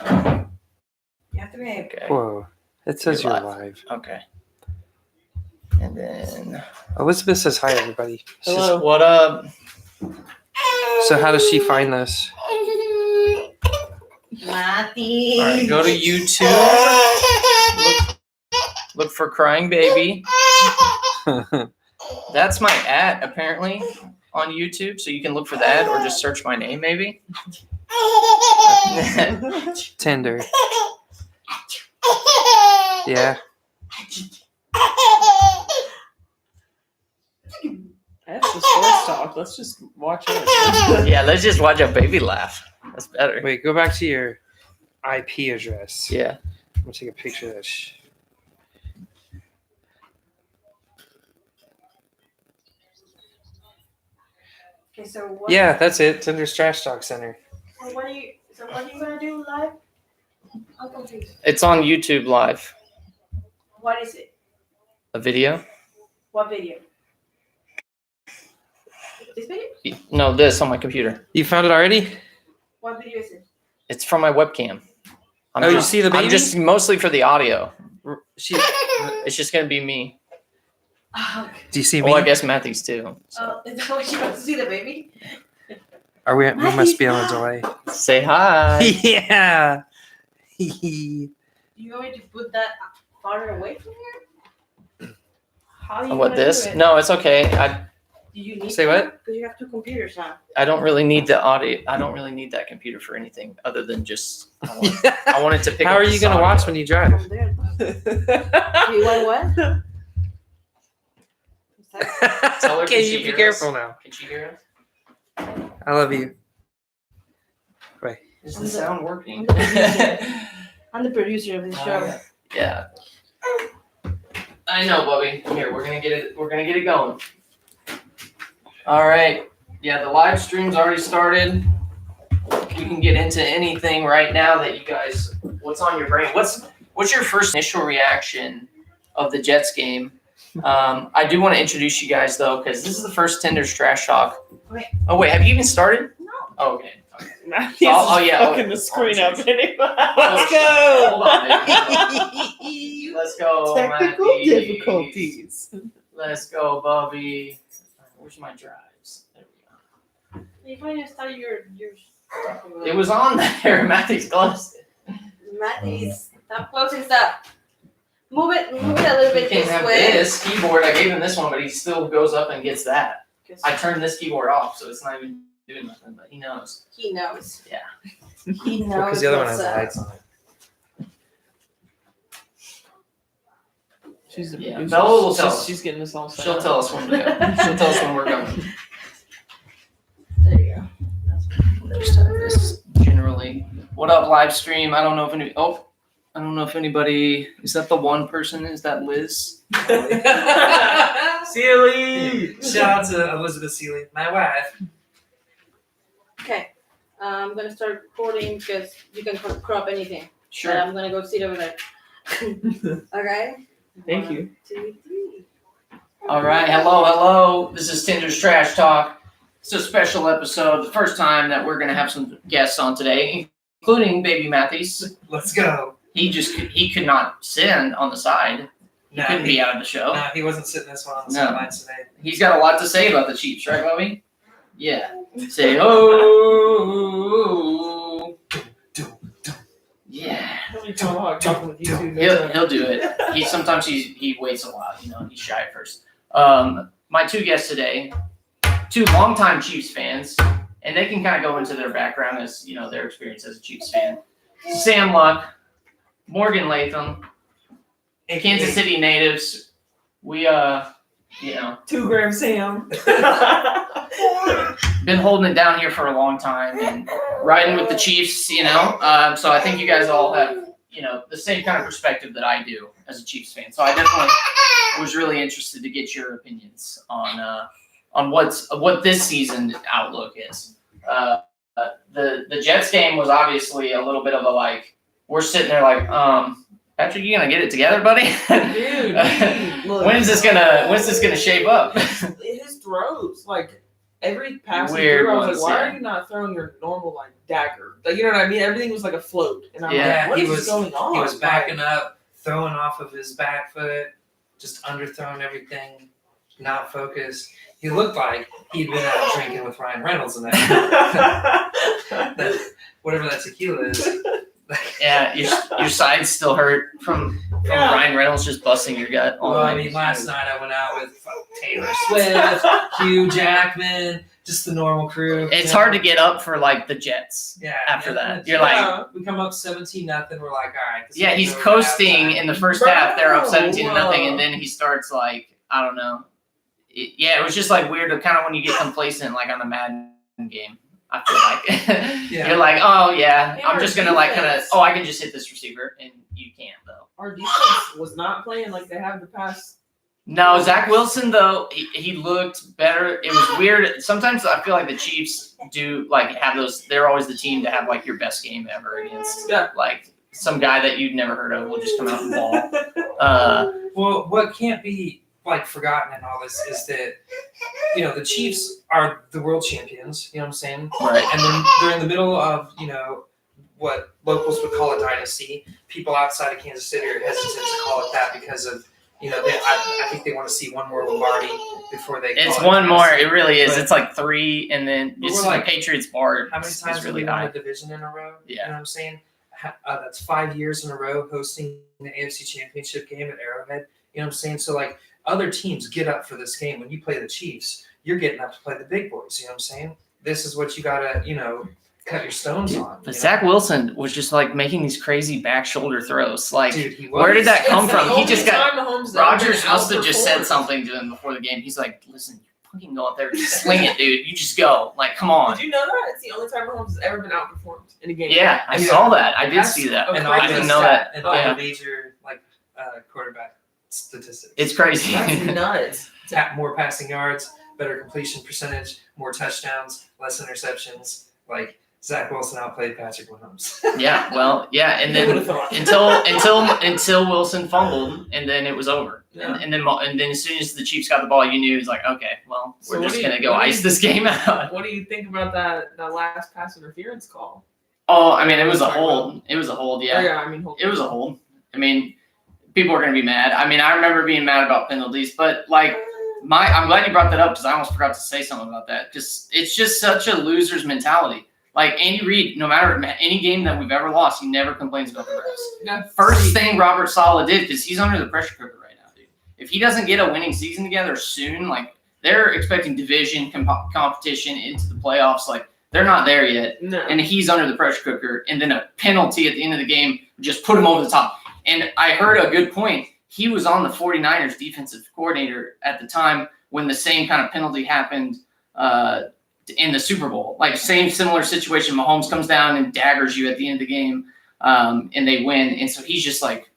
You have to be. Okay. Whoa. It says you're live. Okay. And then Elizabeth says hi, everybody. hello. What up? So how does she find this? Mati. All right, go to YouTube. Look for Crying Baby. That's my @ apparently on YouTube, so you can look for that or just search my name maybe. Tinder. Yeah. That's the sports talk. Let's just watch it. Yeah, let's just watch a baby laugh. That's better. Wait, go back to your IP address. Yeah. I'm gonna take a picture of that. Okay, so what? Yeah, that's it. Tinder's Trashtalk Center. What are you gonna do live? I'm confused. It's on YouTube Live. What is it? A video? What video? This video? No, this on my computer. You found it already? What video is it? It's from my webcam. You see the baby? I'm just mostly for the audio. She, It's just gonna be me. do you see me? Well, I guess Matthew's too. So. Is that what you want to see the baby? Are we must be on a delay. Say hi. Yeah. Do you want me to put that farther away from here? How are you What gonna this? do it? No, it's okay. Do you need Say that? what? Because you have two computers now. I don't really need the audio. I don't really need that computer for anything other than just I want it to pick How up are the you gonna audio. watch when you drive? From there. Do you want what? Tell her, Okay, can she you be hear careful us? now. Can she hear us? I love you. Wait. Is the sound working? I'm the producer of this show. Yeah. I know, Bubby. Here, we're gonna get it going. All right. Yeah, the live stream's already started. We can get into anything right now that you guys. What's on your brain? What's your first initial reaction of the Jets game? I do want to introduce you guys though, because this is the first Tinder's Trash Talk. Wait. Oh wait, have you even started? No. Oh, okay. Matthew's yeah. fucking the screen up anyway. Let's go. Hold on, baby. Let's go. Technical Matthew. difficulties. Let's go, Bubby. Where's my drives? There we go. You finally started your stuff. It was on there. Matthew's closed it. Matthew's stop closing stuff. Move it a little He bit can't this have way. this keyboard. I gave him this one, but he still goes up and gets that. I turned this keyboard off, so it's not even doing nothing, but he knows. He knows. Yeah. He knows. Because the other one has what's up. lights on it. She's the Yeah, producer. Bella will tell us. She's getting us all set She'll up. tell us when to go. She'll tell us when we're going. There you go. Just have this generally. What up, live stream? I don't know if anybody. Is that the one person? Is that Liz? Sealy! Shout out to Elizabeth Sealy, my wife. Okay. I'm gonna start recording because you can crop anything. But Sure. I'm gonna go sit over there. Okay. Thank 1, you. 2, 3. All right. Hello. This is Tinder's Trash Talk. It's a special episode. The first time that we're gonna have some guests on today, including Baby Matthews. Let's go. He could not sit on the side. He couldn't be out of the show. No, he wasn't sitting this one on the No. sidelines today. He's got a lot to say about the Chiefs, right, Bobby? Yeah. Say oh. Yeah. Talking with you two. He'll do it. Sometimes he waits a lot. He's shy at first. My two guests today, two longtime Chiefs fans, and they can kind of go into their background as their experience as a Chiefs fan. Sam Luck, Morgan Latham, Kansas City natives. We 2 gram Sam. been holding it down here for a long time and riding with the Chiefs. So I think you guys all have the same kind of perspective that I do as a Chiefs fan. So I definitely was really interested to get your opinions on what this season outlook is. The Jets game was obviously a little bit of a we're sitting there Patrick, you gonna get it together, buddy? Dude, look. When's this gonna shape up? His throws, every pass Weird I was ones, like, why yeah. are you not throwing your normal like dagger? Like, you know what I mean? Everything was like a float, and I'm Yeah, like, what he is was- going on? He was backing up, throwing off of his back foot, just underthrowing everything, not focused. He looked like he'd been out drinking with Ryan Reynolds and that whatever that tequila is. Yeah, your sides still hurt from Yeah. Ryan Reynolds just busting your gut all Well, I night. mean, last night I went out with Taylor Swift, Hugh Jackman, just the normal crew. It's hard to get up for like the Jets. Yeah. after and that. it's- You're like- Yeah. we come up 17-0. We're like, all right. this Yeah, game's he's over coasting at halftime. in the first half. They're up Bro, 17-0, and then he starts like, I don't know. It was just like weird to kind of when you get complacent like on a Madden game. I feel like Yeah. you're like, oh yeah, And I'm our just gonna like kind of, defense- I can just hit this receiver, and you can't though. Our defense was not playing like they have the past. No, Zach Wilson though, he looked better. It was weird. Sometimes I feel like the Chiefs do like have those. They're always the team to have like your best game ever against. Yeah. Like some guy that you'd never heard of will just come out and ball. Well, what can't be like forgotten in all this is that the Chiefs are the world champions. You know what I'm saying? Right. And then they're in the middle of what locals would call a dynasty. People outside of Kansas City are hesitant to call it that because of I think they want to see one more Lombardi before they. It's call it one more. dynasty. It really is. But- It's like 3, and then But it's we're like, the Patriots bar. How many is times have really we won high. a division in a row? Yeah. You know what I'm saying? That's 5 years in a row hosting the AFC Championship game at Arrowhead. You know what I'm saying? So, like, other teams get up for this game. When you play the Chiefs, you're getting up to play the big boys. You know what I'm saying? This is what you got to, cut your stones on. But Zach Wilson was just like making these crazy back shoulder throws. Like, Dude, he was. where did that come It's the from? He only just got. time Mahomes has Rodgers ever been must have just said outperformed. something to him before the game. He's like, listen, you fucking go out there, just sling it, dude. You just go. Like, come on. Did you know that? It's the only time Mahomes has ever been outperformed in a game. Yeah, I Yeah. saw that. I did That's see that. And I all didn't the know that. and all Yeah. the major quarterback statistics. It's crazy. That's nuts. More passing yards, better completion percentage, more touchdowns, less interceptions. Like Zach Wilson outplayed Patrick Mahomes. Yeah, well, yeah, and Who then would've thought? until Wilson fumbled, and then it was over. Yeah. And then as soon as the Chiefs got the ball, you knew it's like, okay, well, So we're what just do you- gonna go what do you- ice this game out. What do you think about that last pass interference call? Oh, I mean, it was a hold. It was a hold. Oh, Yeah, yeah, I mean, hold it was a hold. I mean, people are gonna be mad. I mean, I remember being mad about penalties, but like. I'm glad you brought that up because I almost forgot to say something about that. It's just such a loser's mentality. Like Andy Reid, no matter any game that we've ever lost, he never complains about the refs. Yeah. First thing Robert Saleh did, because he's under the pressure cooker right now, dude. If he doesn't get a winning season together soon, like they're expecting division competition into the playoffs, like they're not there yet, No. and he's under the pressure cooker, and then a penalty at the end of the game just put him over the top. And I heard a good point. He was on the 49ers defensive coordinator at the time when the same kind of penalty happened in the Super Bowl. Like similar situation. Mahomes comes down and daggers you at the end of the game, and they win. And so he's just like,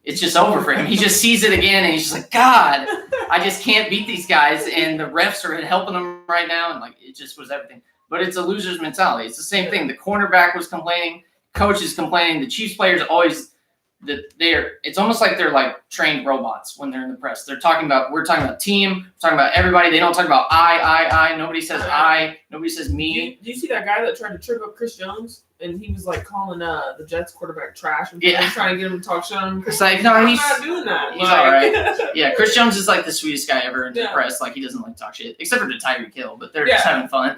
it's just over for him. He just sees it again, and he's just like, God, I just can't beat these guys, and the refs are helping him right now, and like it just was everything. But it's a loser's mentality. It's the same thing. The cornerback was complaining, coach is complaining, the Chiefs players always. It's almost like they're like trained robots when they're in the press. We're talking about team, we're talking about everybody. They don't talk about I. Nobody says I. Nobody says me. Do you see that guy that tried to trip up Chris Jones? And he was like calling the Jets quarterback trash and Yeah. trying to get him to talk shit on him. It's like, no, I'm he's not doing that. he's all right. Yeah, Chris Jones is like the sweetest guy ever in the Yeah. press. Like he doesn't like talk shit, except for the Tyreek Hill, but they're just Yeah. having fun.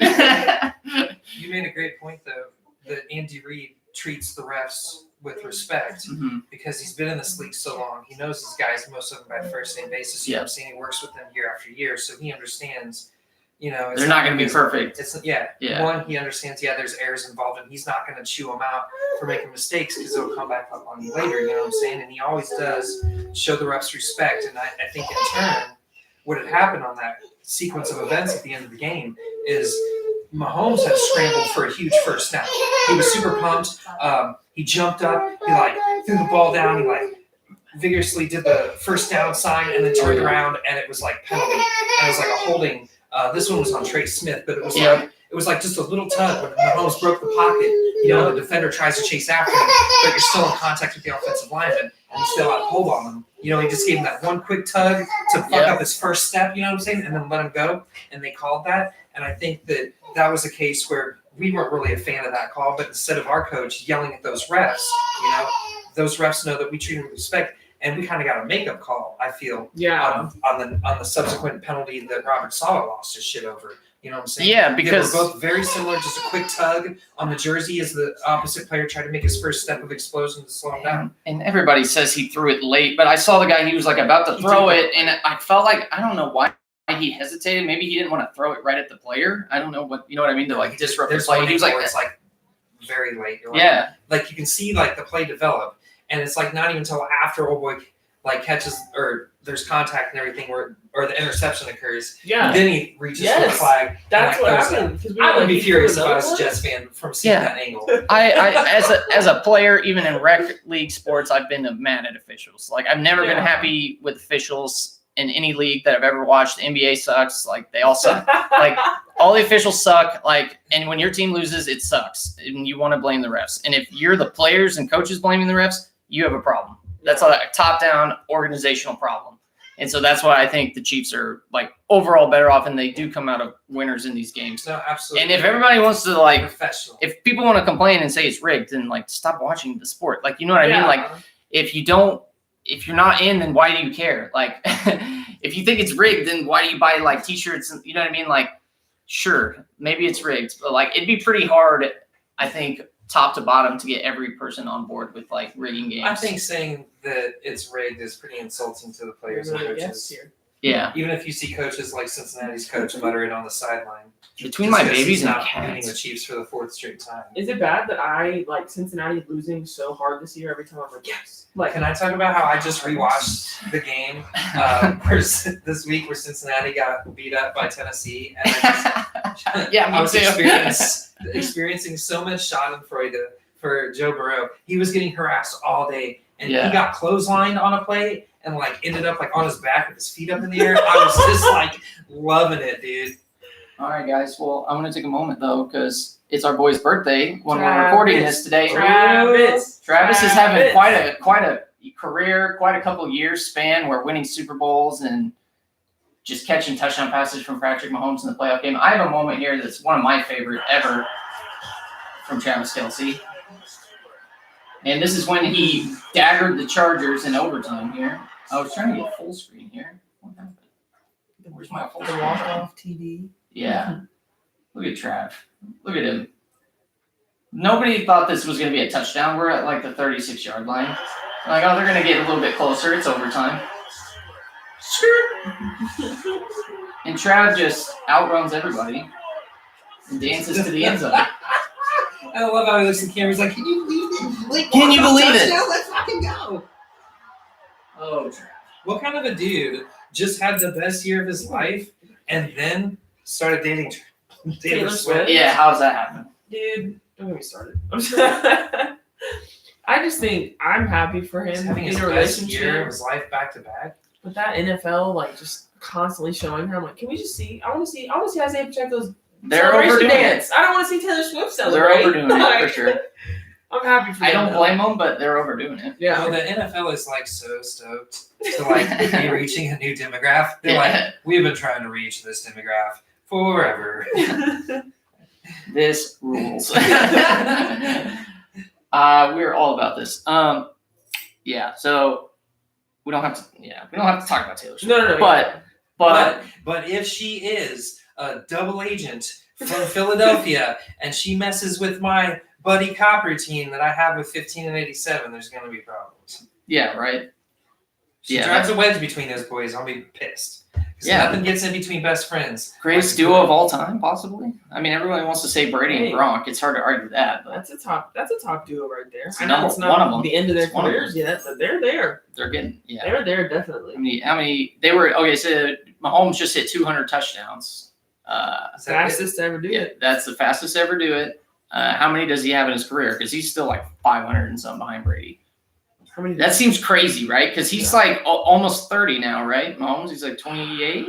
You made a great point though that Andy Reid treats the refs with respect Mhm. because he's been in this league so long. He knows these guys, most of them by first name basis. You know what I'm saying? He works with them year after year, so he understands. It's They're not going to be perfect. It's Yeah. One, he understands. Yeah, there's errors involved, and he's not going to chew them out for making mistakes because it'll come back up on you later. You know what I'm saying? And he always does show the refs respect. And I think in turn, what had happened on that sequence of events at the end of the game is Mahomes had scrambled for a huge first down. He was super pumped. He jumped up. He threw the ball down. He vigorously did the first down sign and then turned around, and it was like penalty. And it was like a holding. This one was on Trey Smith, but it was like just a little tug when Mahomes broke the pocket. the defender tries to chase after him, but you're still in contact with the offensive lineman, and you still have a hold on him. He just gave him that one quick tug to fuck up his first step, you know what I'm saying, and then let him go, and they called that. And I think that was a case where we weren't really a fan of that call, but instead of our coach yelling at those refs, those refs know that we treat them with respect, and we kind of got a makeup call, I feel, on the subsequent penalty that Robert Sala lost his shit over. You know what I'm saying? Yeah, because they were both very similar, just a quick tug on the jersey as the opposite player tried to make his first step of explosion to slow him down. And everybody says he threw it late, but I saw the guy, he was like about to throw it, and I felt like, I don't know why he hesitated. Maybe he didn't want to throw it right at the player. I don't know what, you know what I mean, to like disrupt the play. He was like, it's like very late. Yeah. Like you can see like the play develop, and it's like not even until after Old Boy like catches or there's contact and everything or the interception occurs. Yeah. Then he reaches for the flag. That's what happened. I would be furious if I was a Jets fan from seeing that angle. I as a player, even in rec league sports, I've been mad at officials. Like I've never been happy with officials in any league that I've ever watched. The NBA sucks. Like they all suck. Like all the officials suck. Like, and when your team loses, it sucks. And you want to blame the refs. And if you're the players and coaches blaming the refs, you have a problem. That's a top-down organizational problem. And so that's why I think the Chiefs are like overall better off, and they do come out of winners in these games. No, absolutely. And if everybody wants to like, professional, if people want to complain and say it's rigged, then like stop watching the sport. Like, you know what I mean? Like if you're not in, then why do you care? Like if you think it's rigged, then why do you buy like t-shirts? And you know what I mean? Like, sure, maybe it's rigged, but like it'd be pretty hard, I think, top to bottom to get every person on board with like rigging games. I think saying that it's rigged is pretty insulting to the players and coaches. Yeah. Even if you see coaches like Cincinnati's coach mutter it on the sideline. Between my babies and not cats. beating the Chiefs for the fourth straight time. Is it bad that I like Cincinnati losing so hard this year? Every time I'm like, yes. Like, can I talk about how I just rewatched the game this week where Cincinnati got beat up by Tennessee, and I was experiencing so much Schadenfreude for Joe Burrow. He was getting harassed all day, and he got clotheslined on a play and like ended up like on his back with his feet up in the air. I was just like loving it, dude. All right, guys. Well, I'm going to take a moment, though, because it's our boy's birthday when we're recording this today. Travis is having quite a career, quite a couple years span where winning Super Bowls and just catching touchdown passes from Patrick Mahomes in the playoff game. I have a moment here that's one of my favorite ever from Travis Kelce. And this is when he daggered the Chargers in overtime here. I was trying to get full screen here. What happened? Where's my full screen? Walk-off TD. Yeah. Look at Trav. Look at him. Nobody thought this was going to be a touchdown. We're at like the 36-yard line. Like, oh, they're going to get a little bit closer. It's overtime. And Trav just outruns everybody and dances to the end zone. I love how he looks at the camera. He's like, can you believe it? Like, can you believe it? Let's fucking go. Oh, Trav. What kind of a dude just had the best year of his life and then started dating Taylor Swift? Yeah, how's that happen? Dude, don't get me started. I just think I'm happy for him having in his a best relationship. year of his life back to back. But that NFL, like, just constantly showing her, I'm like, can we just see? I want to see Isaiah Pacheco's celebration dance. I don't want to see Taylor Swift celebrate. They're overdoing it for sure. I'm happy for them. I don't blame them, but they're overdoing it. Yeah. Well, the NFL is like so stoked to like be reaching a new demographic. They're like, we've been trying to reach this demographic forever. This rules. We're all about this. Yeah. So we don't have to talk about Taylor Swift. No. But if she is a double agent from Philadelphia and she messes with my buddy cop routine that I have with 15 and 87, there's going to be problems. Yeah, right. She drives a wedge between those boys. I'll be pissed. Because nothing gets in between best friends. Greatest duo of all time, possibly. I mean, everybody wants to say Brady and Gronk. It's hard to argue that. But That's a top duo right there. It's I know it's not one of them. the end of their It's one of careers yet, but they're there. they're getting They're there definitely. How many they were okay, so Mahomes just hit 200 touchdowns. Fastest to ever do it. That's the fastest to ever do it. How many does he have in his career? Because he's still like 500 and some behind Brady. How many? That seems crazy, right? Because he's like almost 30 now, right? Mahomes, he's like 28.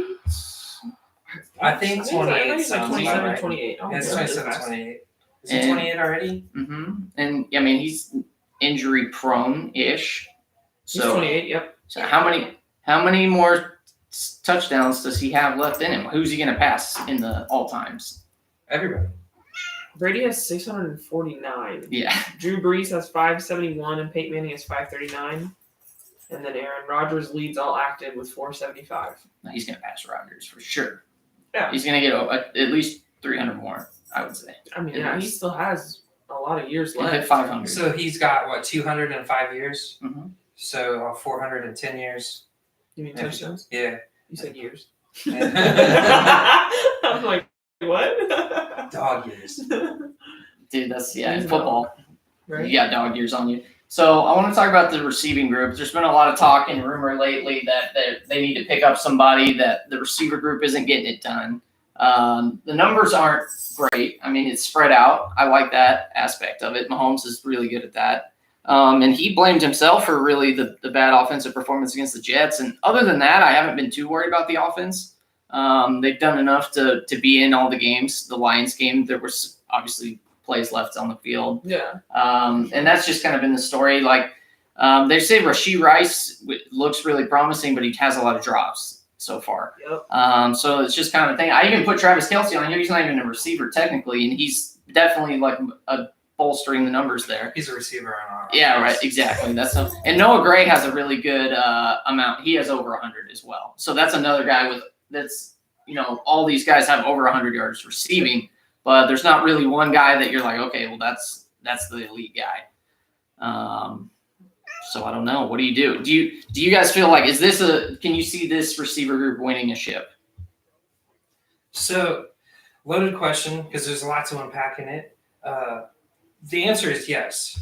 I think 28 He's like sounds 27, about right. 28. Oh, It's yeah, 27, that's 28. Is he 28 already? And I mean, he's injury prone ish. He's So 28. Yep. So how many more touchdowns does he have left in him? Who's he going to pass in the all times? Everybody. Brady has 649. Yeah. Drew Brees has 571, and Peyton Manning has 539. And then Aaron Rodgers leads all active with 475. No, he's going to pass Rodgers for sure. Yeah. He's going to get at least 300 more, I would say. I mean, yeah, he still has a lot of years He'll left. hit 500. So he's got, what, 205 years? Mhm. So 410 years. You mean touchdowns? Yeah. You said years. Yeah. I'm like, what? Dog years. Dude, that's, in He's football. Right? You got dog years on you. So I want to talk about the receiving group. There's been a lot of talk and rumor lately that they need to pick up somebody, that the receiver group isn't getting it done. The numbers aren't great. I mean, it's spread out. I like that aspect of it. Mahomes is really good at that. And he blamed himself for really the bad offensive performance against the Jets. And other than that, I haven't been too worried about the offense. They've done enough to be in all the games. The Lions game, there was obviously plays left on the field. Yeah. And that's just kind of been the story. Like they say Rashee Rice looks really promising, but he has a lot of drops so far. Yep. So it's just kind of a thing. I even put Travis Kelce on here. He's not even a receiver technically, and he's definitely like bolstering the numbers there. He's a receiver on our Yeah, right. Exactly. And Noah Gray has a really good amount. He has over 100 as well. So that's another guy all these guys have over 100 yards receiving, but there's not really one guy that you're like, okay, well that's the elite guy. So I don't know. What do you do? Do you guys feel like can you see this receiver group winning a ship? So, loaded question because there's a lot to unpack in it. The answer is yes.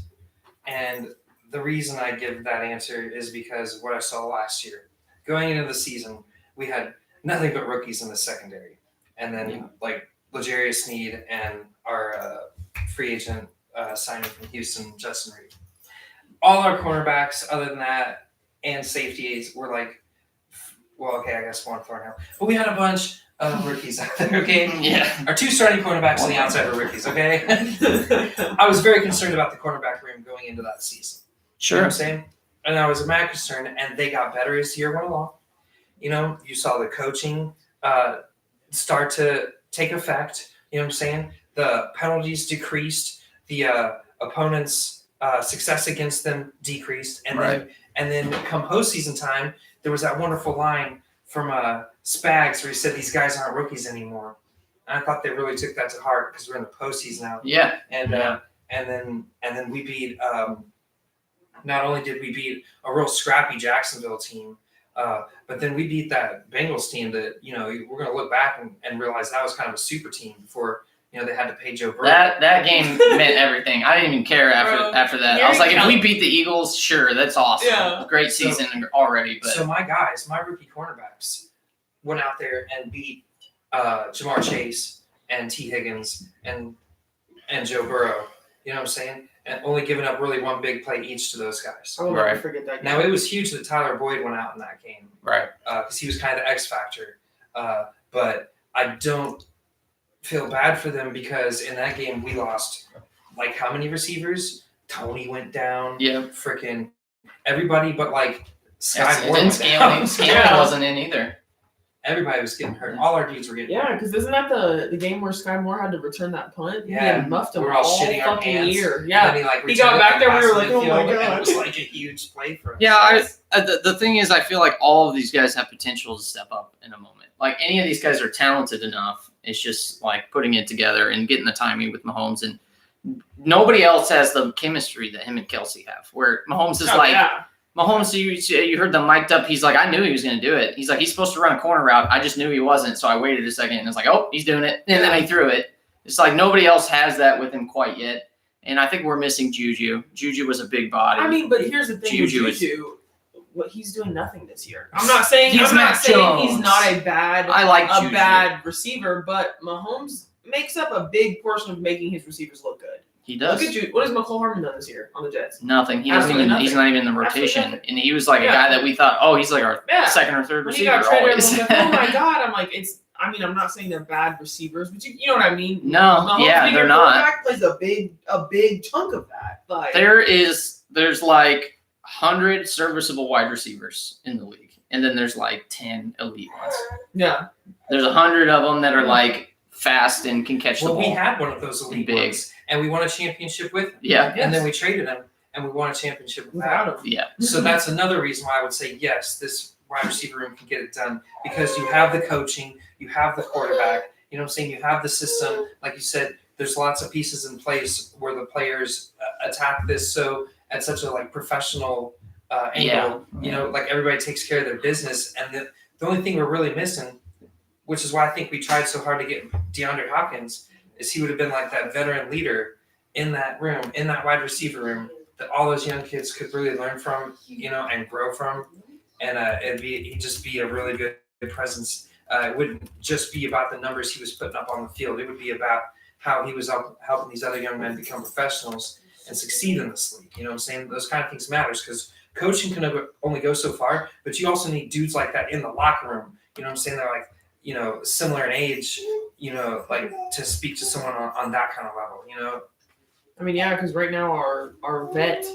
And the reason I give that answer is because of what I saw last year. Going into the season, we had nothing but rookies in the secondary. And then, L'Jarius Sneed and our free agent signing from Houston, Justin Reed. All our cornerbacks, other than that, and safeties were I guess Juan Thornhill. But we had a bunch of rookies out there, okay? Yeah. Our two starting cornerbacks on the outside were rookies, okay? I was very concerned about the cornerback room going into that season. Sure. You know what I'm saying? And I was mad concerned, and they got better as the year went along. You know, you saw the coaching start to take effect. You know what I'm saying? The penalties decreased. The opponent's success against them decreased. And then come postseason time, there was that wonderful line from Spags where he said these guys aren't rookies anymore. And I thought they really took that to heart because we're in the postseason now. Yeah. And then we beat. Not only did we beat a real scrappy Jacksonville team, but then we beat that Bengals team that we're going to look back and realize that was kind of a super team before they had to pay Joe Burrow. That game meant everything. I didn't even care after that. I was like, if we beat the Eagles, sure, that's awesome. Yeah. Great season already. But so my rookie cornerbacks went out there and beat Jamar Chase and T. Higgins and Joe Burrow. You know what I'm saying? And only giving up really one big play each to those guys. I will never forget that game. Now, it was huge that Tyler Boyd went out in that game. Right. Because he was kind of the X factor. But I don't feel bad for them because in that game we lost, how many receivers? Tony went down. Yeah. Freaking everybody but Sky Moore. Scanlon wasn't in either. Everybody was getting hurt. All our dudes were getting hurt. Yeah, because isn't that the game where Sky Moore had to return that punt? Yeah. He had muffed him we were all shitting our fucking pants. year. Yeah. And then he got back there, we were like, oh my God. It was God. a huge play for us. Yeah, the thing is, I feel like all of these guys have potential to step up in a moment. Any of these guys are talented enough. It's just putting it together and getting the timing with Mahomes. And nobody else has the chemistry that him and Kelce have, where Mahomes is Mahomes, you heard them mic'd up. He's like, I knew he was going to do it. He's like, he's supposed to run a corner route. I just knew he wasn't. So I waited a second and it's like, oh, he's doing it. And then he threw it. It's like nobody else has that with him quite yet. And I think we're missing Juju. Juju was a big body. I mean, but here's the thing Juju with Juju. He's doing nothing this year. I'm not saying he's not a bad receiver, but Mahomes makes up a big portion of making his receivers look good. He does. Look at you. What has McCole Hardman done this year on the Jets? Nothing. He's not even in the rotation. And he was a guy that we thought, he's our second or third receiver always. Like, oh my God. I'm like, I mean, I'm not saying they're bad receivers, but you know what I mean. No, Mahomes yeah, being they're your not. quarterback plays a big chunk of that. Like There's like 100 serviceable wide receivers in the league, and then there's like 10 elite ones. Yeah. There's 100 of them that are like fast and can catch the ball. Well, we had one of those elite Big. ones, and we won a championship with him. Yeah. And then we traded him, and we won a championship without him. Yeah. So that's another reason why I would say yes, this wide receiver room can get it done because you have the coaching, you have the quarterback. You know what I'm saying? You have the system, like you said. There's lots of pieces in place where the players attack this so at such a like professional angle. You know, like everybody takes care of their business, and the only thing we're really missing, which is why I think we tried so hard to get DeAndre Hopkins, is he would have been like that veteran leader in that room, in that wide receiver room, that all those young kids could really learn from, you know, and grow from, and he'd just be a really good presence. It wouldn't just be about the numbers he was putting up on the field. It would be about how he was helping these other young men become professionals and succeed in this league. You know what I'm saying? Those kind of things matters because coaching can only go so far, but you also need dudes like that in the locker room. You know what I'm saying? They're like, you know, similar in age, you know, like to speak to someone on that kind of level, you know? I mean, yeah, because right now our vet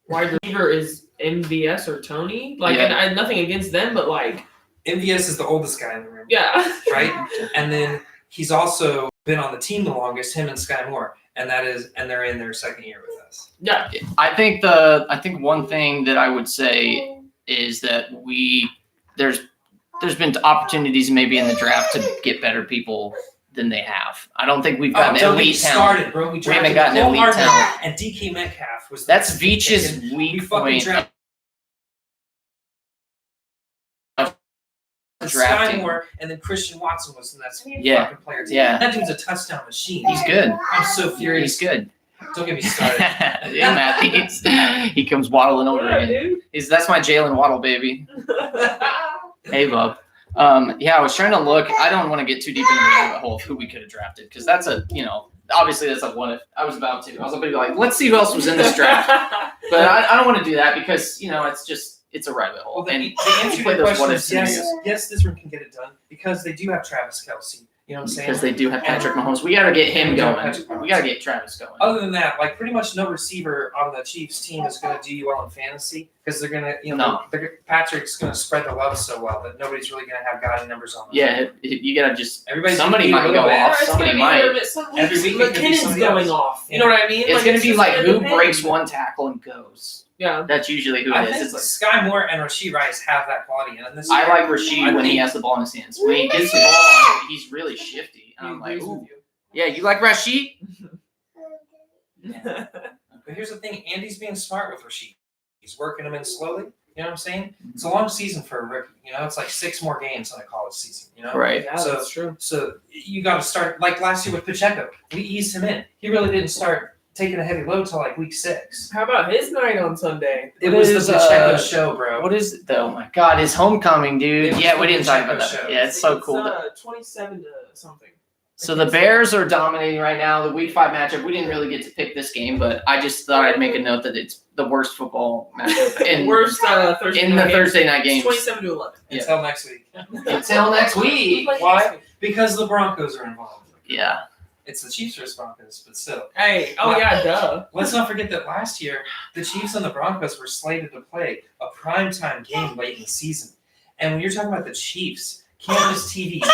wide receiver is MVS or Tony. Like, and I had nothing against them, but like MVS is the oldest guy in the room. Yeah. Right? And then he's also been on the team the longest, him and Sky Moore, and they're in their second year with us. Yeah. I think one thing that I would say is that there's been opportunities maybe in the draft to get better people than they have. I don't think we've gotten elite talent. Started, bro. We haven't gotten elite talent. And DK Metcalf was that's Veach's weak point. Sky Moore, and then Christian Watson was the next fucking player. Yeah. That dude's a touchdown machine. He's good. I'm so furious. He's good. Don't get me started. Yeah, Matt. He comes waddling over again. That's my Jalen Waddle baby. Hey, bub. I was trying to look. I don't want to get too deep into the rabbit hole of who we could have drafted because that's obviously that's like one. I was about to be like, let's see who else was in this draft. But I don't want to do that because it's a rabbit hole. Well, the and answer to your question is yes, this room can get it done because they do have Travis Kelce. You know what I'm saying? Because they do have Patrick Mahomes. We got to get him going. We got to get Travis going. Other than that, like pretty much no receiver on the Chiefs team is going to do you well in fantasy because they're going to, Patrick's going to spread the love so well that nobody's really going to have guiding numbers on them. Yeah, you got to just, somebody might go off. Somebody might. Every week McKinnon's going off. You know what I mean? It's going to be like who breaks one tackle and goes. Yeah, that's usually who it is. It's like Sky Moore and Rashee Rice have that quality. And this I like Rashee when he has the ball in his hands. When he gets the ball, he's really shifty. And I'm like, ooh. Yeah, you like Rashee? But here's the thing: Andy's being smart with Rashee. He's working him in slowly. You know what I'm saying? It's a long season for a rookie. You know, it's like 6 more games on a college season. You know, right? Yeah, that's true. So you got to start like last year with Pacheco. We eased him in. He really didn't start taking a heavy load till like week 6. How about his night on Sunday? It was the Pacheco show, bro. What is it though? Oh my God, his homecoming, dude. Yeah, we didn't talk about that. Show. Yeah, it's so cool. 27 to something. So the Bears are dominating right now. The Week 5 matchup. We didn't really get to pick this game, but I just thought I'd make a note that it's the worst football matchup in Thursday night games. 27 to 11. Yeah. Until next week. Until next week. Why? Because the Broncos are involved. Yeah. It's the Chiefs versus Broncos, but still. Hey, duh. Let's not forget that last year, the Chiefs and the Broncos were slated to play a primetime game late in the season. And when you're talking about the Chiefs, campus TV,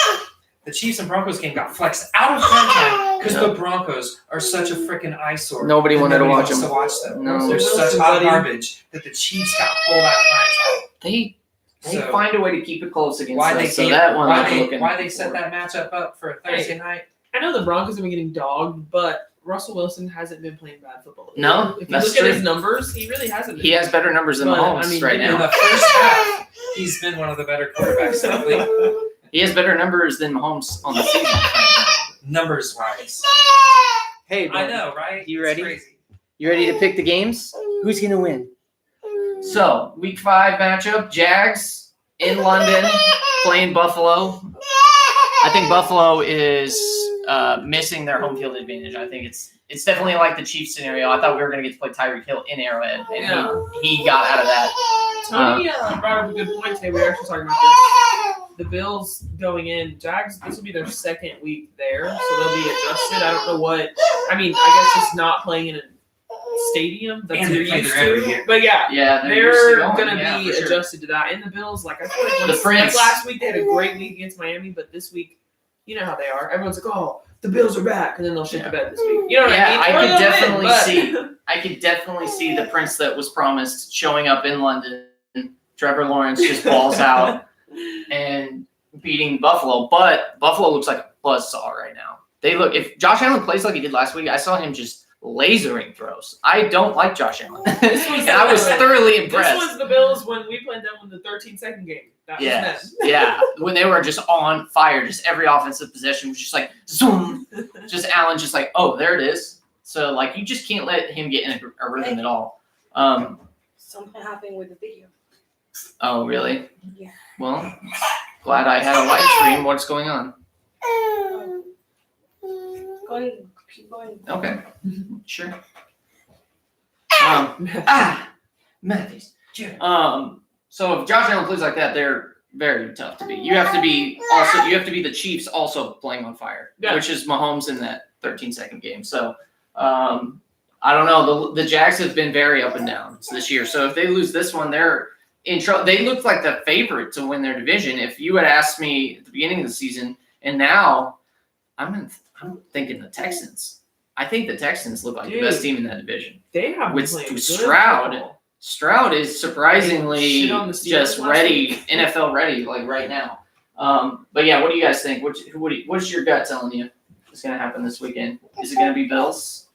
the Chiefs and Broncos game got flexed out of primetime because the Broncos are such a freaking eyesore. Nobody wanted to watch them. No, they're such hot garbage that the Chiefs got pulled out of primetime. They find a way to keep it close against why us. Why they set that matchup up for a Thursday night? I know the Broncos have been getting dogged, but Russell Wilson hasn't been playing bad football. No, if you look at his numbers, he really hasn't been. He has better numbers than Mahomes right now. In the first half, he's been one of the better quarterbacks in the league. He has better numbers than Mahomes on the season. Numbers-wise. Hey, bro. I know, right? You ready? You ready to pick the games? Who's going to win? So, Week 5 matchup, Jags in London playing Buffalo. I think Buffalo is missing their home field advantage. I think it's definitely like the Chiefs scenario. I thought we were going to get to play Tyreek Hill in Arrowhead, and he got out of that. Tony brought up a good point today. We were actually talking about this. the Bills going in, Jags, this will be their second week there, so they'll be adjusted. I don't know what. I mean, I guess it's not playing in a stadium that And they're they play used there every to. year. But yeah, Yeah, they're going, gonna yeah, be for sure. adjusted to that. And the Bills, like I feel like, The Prince. last week they had a great week against Miami, but this week, you know how they are. Everyone's like, "Oh, the Bills are back," and then they'll shit the bed this week. You know what Yeah, I mean? I Or could they'll win, definitely but- see. I could definitely see the Prince that was promised showing up in London. Trevor Lawrence just balls out and beating Buffalo, but Buffalo looks like a buzzsaw right now. If Josh Allen plays like he did last week, I saw him just lasering throws. I don't like Josh Allen, and I was thoroughly impressed. This was the Bills when we played them in the 13-second game. That was Yes, them. yeah, when they were just on fire, just every offensive possession was just like zoom, just Allen, just like, oh, there it is. So like, you just can't let him get in a rhythm at all. Something happened with the video. Oh, really? Yeah. Well, glad I had a live stream. What's going on? Keep going. Okay, sure. Matthews. So if Josh Allen plays like that, they're very tough to beat. You have to be the Chiefs also playing on fire, which is Mahomes in that 13-second game. So I don't know. The Jags have been very up and down this year. So if they lose this one, they're in trouble. They looked like the favorite to win their division. If you had asked me at the beginning of the season, and now I'm thinking the Texans. I think the Texans look like the best team in that division. They have With played Stroud. good football. Stroud is surprisingly Shit on the Steelers just last ready, week. NFL ready, like right now. But yeah, what do you guys think? What's your gut telling you is going to happen this weekend? Is it going to be Bills?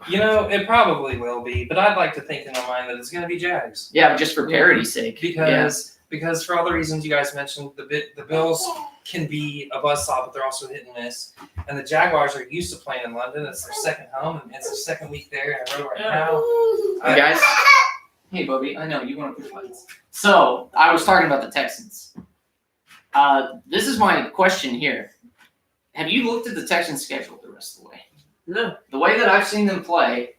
You know, it probably will be, but I'd like to think in my mind that it's going to be Jags. Yeah, but just for parity's sake. Because for all the reasons you guys mentioned, the Bills can be a buzzsaw, but they're also hit and miss. And the Jaguars are used to playing in London. It's their second home, and it's their second week there in a row right now. Hey guys. Hey, Bobby. I know you want to push buttons. So I was talking about the Texans. This is my question here. Have you looked at the Texans' schedule the rest of the way? No. The way that I've seen them play.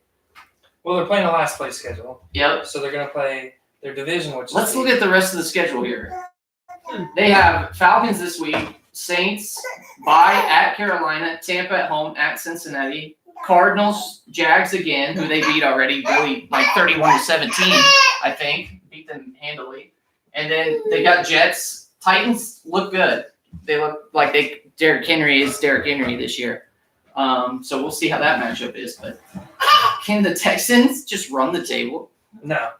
Well, they're playing a last place schedule. Yep. So they're going to play their division, which Let's look at the rest of the schedule here. They have Falcons this week, Saints, bye at Carolina, Tampa at home, at Cincinnati, Cardinals, Jags again, who they beat already, really like 31-17, I think. Beat them handily. And then they got Jets. Titans look good. They look like Derrick Henry is Derrick Henry this year. So we'll see how that matchup is. But can the Texans just run the table? No.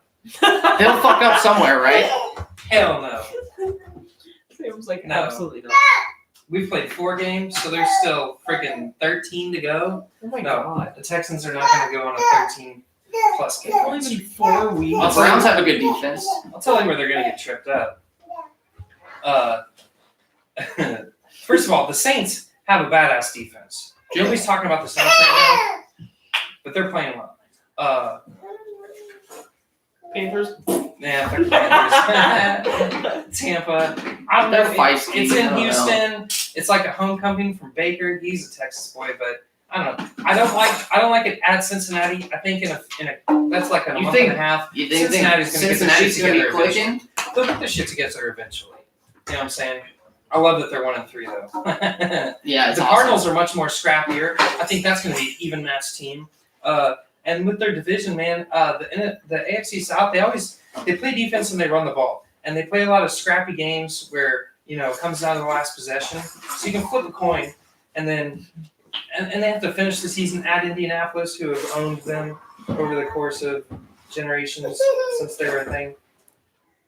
They'll fuck up somewhere, right? Hell no. It was like, No. absolutely not. We've played 4 games, so there's still freaking 13 to go. Oh my No, god. the Texans are not going to go on a 13-plus game. It's only been 4 weeks. The Browns have a good defense. I'll tell you where they're going to get tripped up. First of all, the Saints have a badass defense. Nobody's talking about the Saints right now, but they're playing well. Panthers. Yeah, they're Panthers. Tampa. I don't They're know. feisty. It's I in don't know. Houston. It's like a homecoming from Baker. He's a Texas boy, but I don't know. I don't like it at Cincinnati. I think in a that's like a You month think- and a half. You think Cincinnati's gonna get their shit Cincinnati's going to be together clicking? They'll get their shit together eventually. You know what I'm saying? I love that they're 1-3 though. Yeah, it's The awesome. Cardinals are much more scrappier. I think that's going to be an even matched team. And with their division, man, the AFC South, they play defense and they run the ball, and they play a lot of scrappy games where it comes down to the last possession. So you can flip a coin, and then and they have to finish the season at Indianapolis, who have owned them over the course of generations since they were a thing.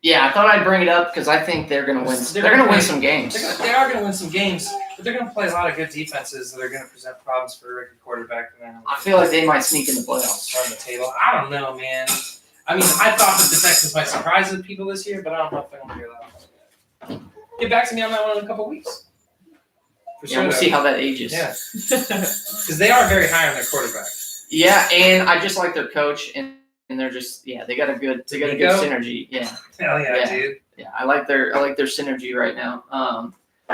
Yeah, I thought I'd bring it up because I think they're going to win. They're going to win some games. They are going to win some games, but they're going to play a lot of good defenses that are going to present problems for a rookie quarterback. I feel like they might sneak in the playoffs. On the table. I don't know, man. I mean, I thought that the Texans might surprise the people this year, but I don't know if they're going to do that. Get back to me on that one in a couple weeks. For Yeah, we'll though. see how that ages. Yeah, because they are very high on their quarterback. Yeah, and I just like their coach, and they're just they got a good Nico? synergy. Yeah, Hell yeah, Yeah. dude. yeah, I like their synergy right now.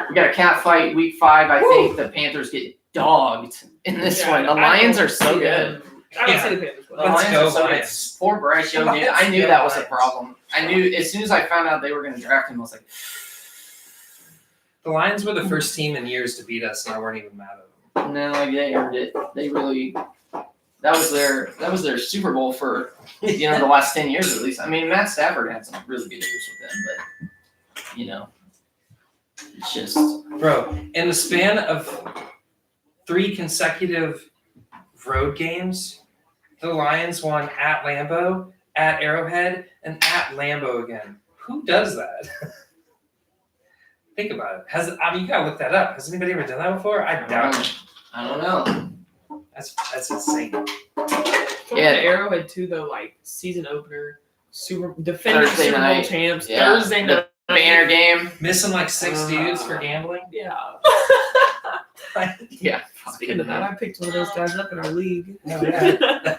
We got a cat fight week 5. I think the Panthers get dogged in this Yeah, one. The I Lions don't are so see good. them. I don't Yeah. see the Panthers. The Let's Lions go, are so good. Lions. Poor Bryce Young, dude. I knew Let's that go, was a Lions. problem. I knew as soon as I found out they were going to draft him, I was like, The Lions were the first team in years to beat us, and I weren't even mad at them. No, they earned it. They really. That was their Super Bowl for the last 10 years at least. I mean, Matt Stafford had some really good years with them, but it's just Bro, in the span of 3 consecutive road games, the Lions won at Lambeau, at Arrowhead, and at Lambeau again. Who does that? Think about it. You gotta look that up. Has anybody ever done that before? I doubt it. I don't know. That's insane. Yeah, Arrowhead too though, like season opener, defending Thursday Super Bowl night. champs, Yeah. Thursday night. The banner game. Missing like 6 dudes for gambling. Yeah. Yeah. Speaking of that, I picked one of those guys up in our league. Oh, yeah.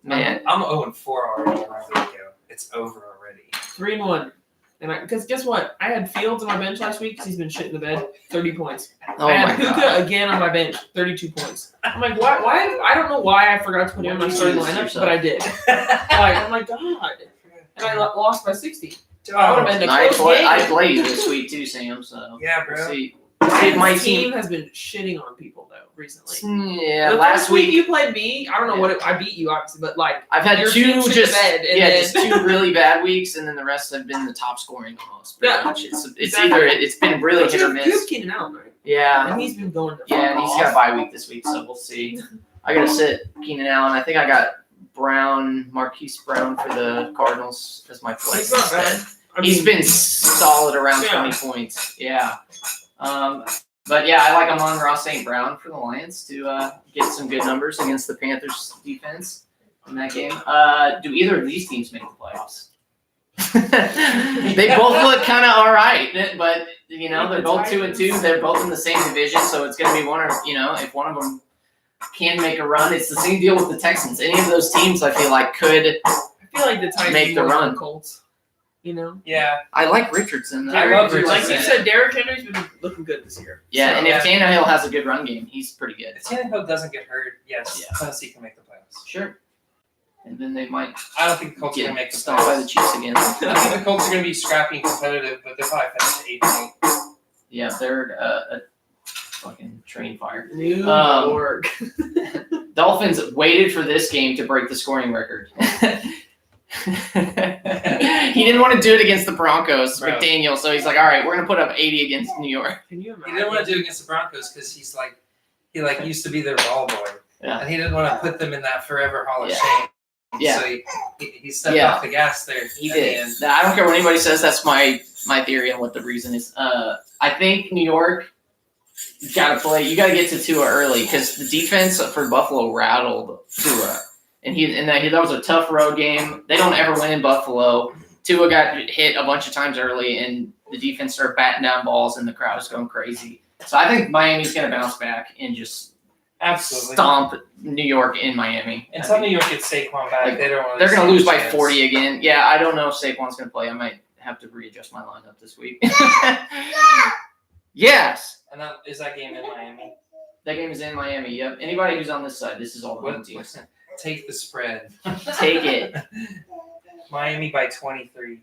Man. I'm 0-4 already in my video. It's over already. 3-1. And because guess what? I had Fields on my bench last week because he's been shit in the bed. 30 points. Oh I my had Puka god. again on my bench. 32 points. I'm like, why? I don't know why I forgot to put him in my starting lineup, but I did. Oh my god. And I lost by 60. I would have been a close game. I played this week too, Sam. So Yeah, bro. we'll see. My team has been shitting on people though recently. Yeah, The last first week week you played me. I don't know I beat you obviously, but like I've had your 2 team shit just the bed, and then, just 2 really bad weeks, and then the rest have been the top scoring almost. Pretty much. It's exactly. either it's been really hit or You have miss. Keenan Allen, right? Yeah, And he's been going to yeah, and fuck he's got a off. bye week this week, so we'll see. I gotta sit Keenan Allen. I think I got Marquise Brown for the Cardinals as my flex. He's not bad. He's been solid around 20 points. Yeah. But yeah, I like Amon-Ra St. Brown for the Lions to get some good numbers against the Panthers defense in that game. Do either of these teams make the playoffs? They both look kind of all right, but they're both 2-2. They're both in the same division, so it's going to be one or if one of them can make a run. It's the same deal with the Texans. Any of those teams, I feel like, could I feel like the Titans make the more run. than Colts. Yeah. I like Richardson. I love Richardson. Like you said, Derrick Henry's been looking good this year. Yeah, So, and if Tannehill has a good run game, he's pretty good. If Tannehill doesn't get hurt, yes, Yeah. Tennessee can make the playoffs. Sure. And then they might I don't think the Colts are going to get make the stomped by the playoffs. Chiefs again. I think the Colts are going to be scrappy and competitive, but they'll probably finish 8-8. Yeah, they're a fucking train fire. New York. Dolphins waited for this game to break the scoring record. He didn't want to do it against the Broncos, Bro. McDaniel, so he's like, all right, we're going to put up 80 against New York. Can you He imagine? didn't want to do it against the Broncos because he used to be their ball boy. Yeah. And he didn't want to put them in that forever Hall of Yeah. Shame. Yeah. So he stepped Yeah. off the gas there. He at the did. end. I don't care what anybody says. That's my theory on what the reason is. I think New York got to play. You got to get to Tua early because the defense for Buffalo rattled Tua, and that was a tough road game. They don't ever win in Buffalo. Tua got hit a bunch of times early, and the defense started batting down balls, and the crowd is going crazy. So I think Miami's going to bounce back and just Absolutely. stomp New York in Miami. Until New York gets Saquon back, Like, they don't want They're going to lose by chance. 40 again. Yeah, I don't know if Saquon's going to play. I might have to readjust my lineup this week. Yes. And is that game in Miami? That game is in Miami. Yep. Anybody who's on this side, this is all the home teams. Take the spread. Take it. Miami by 23.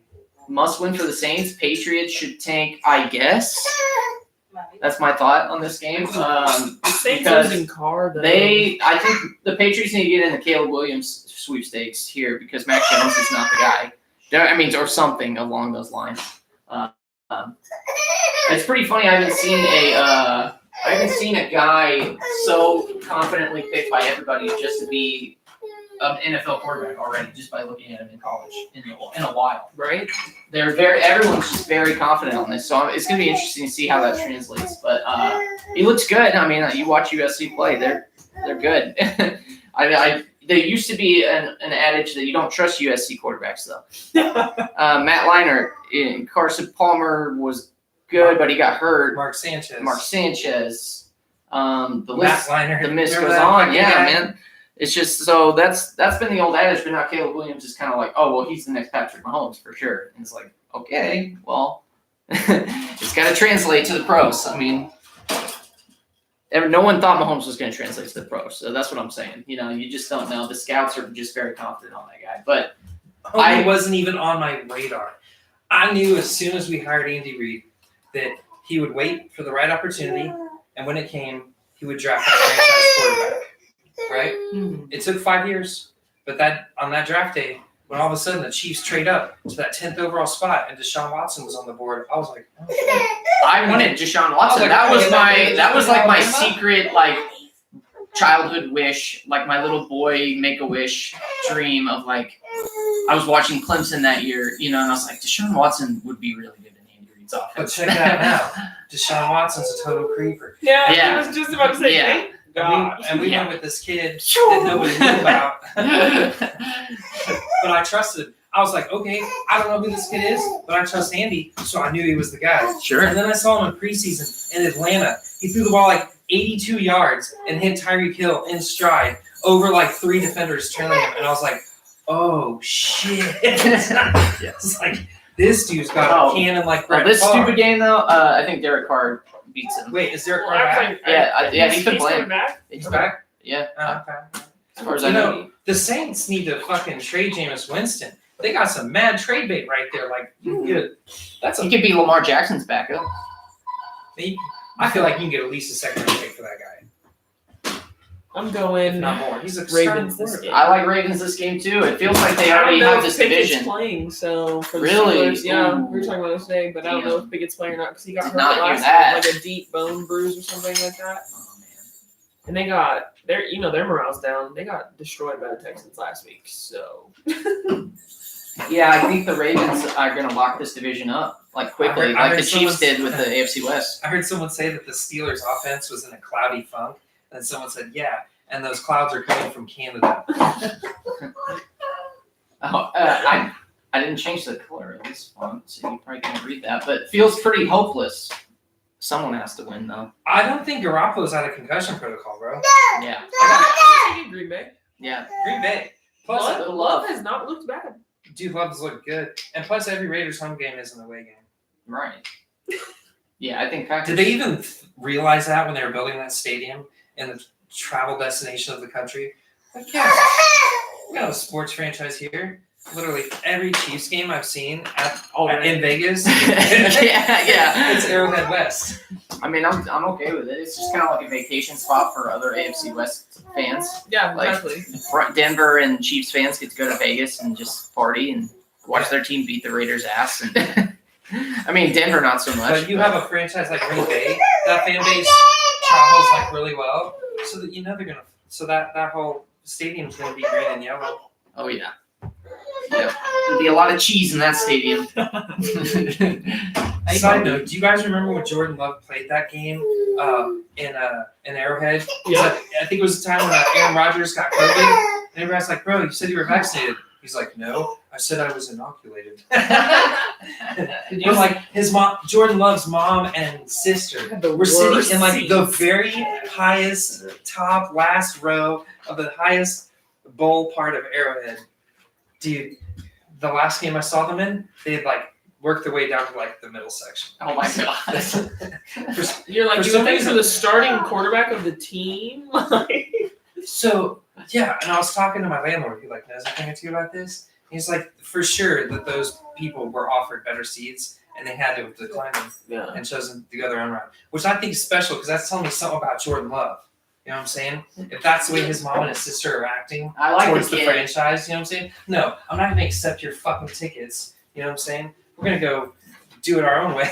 Must win for the Saints. Patriots should tank, I guess. That's my thought on this game. The Saints because losing Carr, though. I think the Patriots need to get in the Caleb Williams sweepstakes here because Mac Jones is not the guy. I mean, or something along those lines. It's pretty funny. I haven't seen a guy so confidently picked by everybody just to be an NFL quarterback already, just by looking at him in college in a while. right? Everyone's just very confident on this, so it's going to be interesting to see how that translates. But he looks good. I mean, you watch USC play; they're good. There used to be an adage that you don't trust USC quarterbacks, though. Matt Leinart, Carson Palmer was good, but he got hurt. Mark Sanchez. The Matt Leinart. the list Remember goes that on. fucking Yeah, guy? man. It's just so that's been the old adage, but now Caleb Williams is kind of like, oh well, he's the next Patrick Mahomes for sure. And it's like, okay, well, it's got to translate to the pros. I mean, no one thought Mahomes was going to translate to the pros, so that's what I'm saying. You just don't know. The scouts are just very confident on that guy, but I wasn't even on my radar. I knew as soon as we hired Andy Reid, that he would wait for the right opportunity, and when it came, he would draft that franchise quarterback. Right? Mm-hmm. It took 5 years, but on that draft day, when all of a sudden the Chiefs trade up to that 10th overall spot and Deshaun Watson was on the board, I was like, oh. I wanted Deshaun Watson. like, that was like my Alabama? secret like childhood wish, like my little boy Make-A-Wish dream of like I was watching Clemson that year, and I was like, Deshaun Watson would be really good in Andy Reid's offense. But check it out now. Deshaun Watson's a total creeper. Yeah, I was just about to say, Yeah. thank God. And we went with this kid that nobody knew about. But I trusted him. I was like, okay, I don't know who this kid is, but I trust Andy, so I knew he was the guy. Sure. And then I saw him in preseason in Atlanta. He threw the ball like 82 yards and hit Tyreek Hill in stride over like 3 defenders trailing him. And I was like, oh, shit. I was like, this dude's got a cannon like Brett this Favre. stupid game, though, I think Derek Carr beats him. Wait, is Derek Well, Carr actually, back? Yeah, he's been coming playing. back. He's back? Yeah, Okay. as far as I know. The Saints need to fucking trade Jameis Winston. They got some mad trade bait right there. Like, you can get He could be Lamar Jackson's backup. I feel like you can get at least a second round pick for that guy. I'm If going not more. He's a Ravens starting this quarterback. game. I like Ravens this game too. It feels like they I don't already know have if this Pickett's division. playing, so for the Really? Steelers, yeah, Ooh. we were talking about this today, but I don't know if Pickett's playing or not because he got Did hurt not hear last that. time, like a deep bone bruise or something like that. Oh man. And they got their morale's down. They got destroyed by the Texans last week, so Yeah, I think the Ravens are going to lock this division up like quickly, I like heard the Chiefs someone's- did with the AFC West. I heard someone say that the Steelers' offense was in a cloudy funk, and someone said, "Yeah," and those clouds are coming from Canada. I didn't change the color of this font, so you probably can't read that, but it feels pretty hopeless. Someone has to win, though. I don't think Garoppolo's out of concussion protocol, bro. Yeah, I'm taking Green Bay. yeah. Green Bay. Plus, Love has not looked bad. dude, Love's look good, and plus every Raiders home game is an away game. Right. Yeah, I think Packers. Did they even realize that when they were building that stadium in the travel destination of the country? Like, yeah, we got a sports franchise here. Literally every Chiefs game I've seen in Vegas, yeah. it's Arrowhead West. I mean, I'm okay with it. It's just kind of like a vacation spot for other AFC West fans. Yeah, Like- exactly. Denver and Chiefs fans get to go to Vegas and just party and watch their team beat the Raiders' ass. And I mean, Denver not so much. But you have a franchise like Green Bay, that fan base travels like really well, so that you know they're gonna. So that whole stadium's gonna be green and yellow. Oh yeah. Yeah. There'll be a lot of cheese in that stadium. Side note: do you guys remember when Jordan Love played that game in Arrowhead? Yeah. I think it was the time when Aaron Rodgers got COVID. And everybody's like, "Bro, you said you were vaccinated." He's like, "No, I said I was inoculated." We're like his mom, Jordan Love's mom and sister. We're sitting in like the very highest, top, last row of the highest bowl part of Arrowhead. Dude, the last game I saw them in, they had like worked their way down to like the middle section. Oh my god. You're like, For you some think reason- for the starting quarterback of the team? So yeah, and I was talking to my landlord, who like knows a thing or two about this. He's like, for sure that those people were offered better seats and they had to decline them Yeah. and chosen to go their own route, which I think is special because that's telling me something about Jordan Love. You know what I'm saying? If that's the way his mom and his sister are acting I like towards the the kid. franchise, you know what I'm saying? No, I'm not gonna accept your fucking tickets. You know what I'm saying? We're gonna go do it our own way.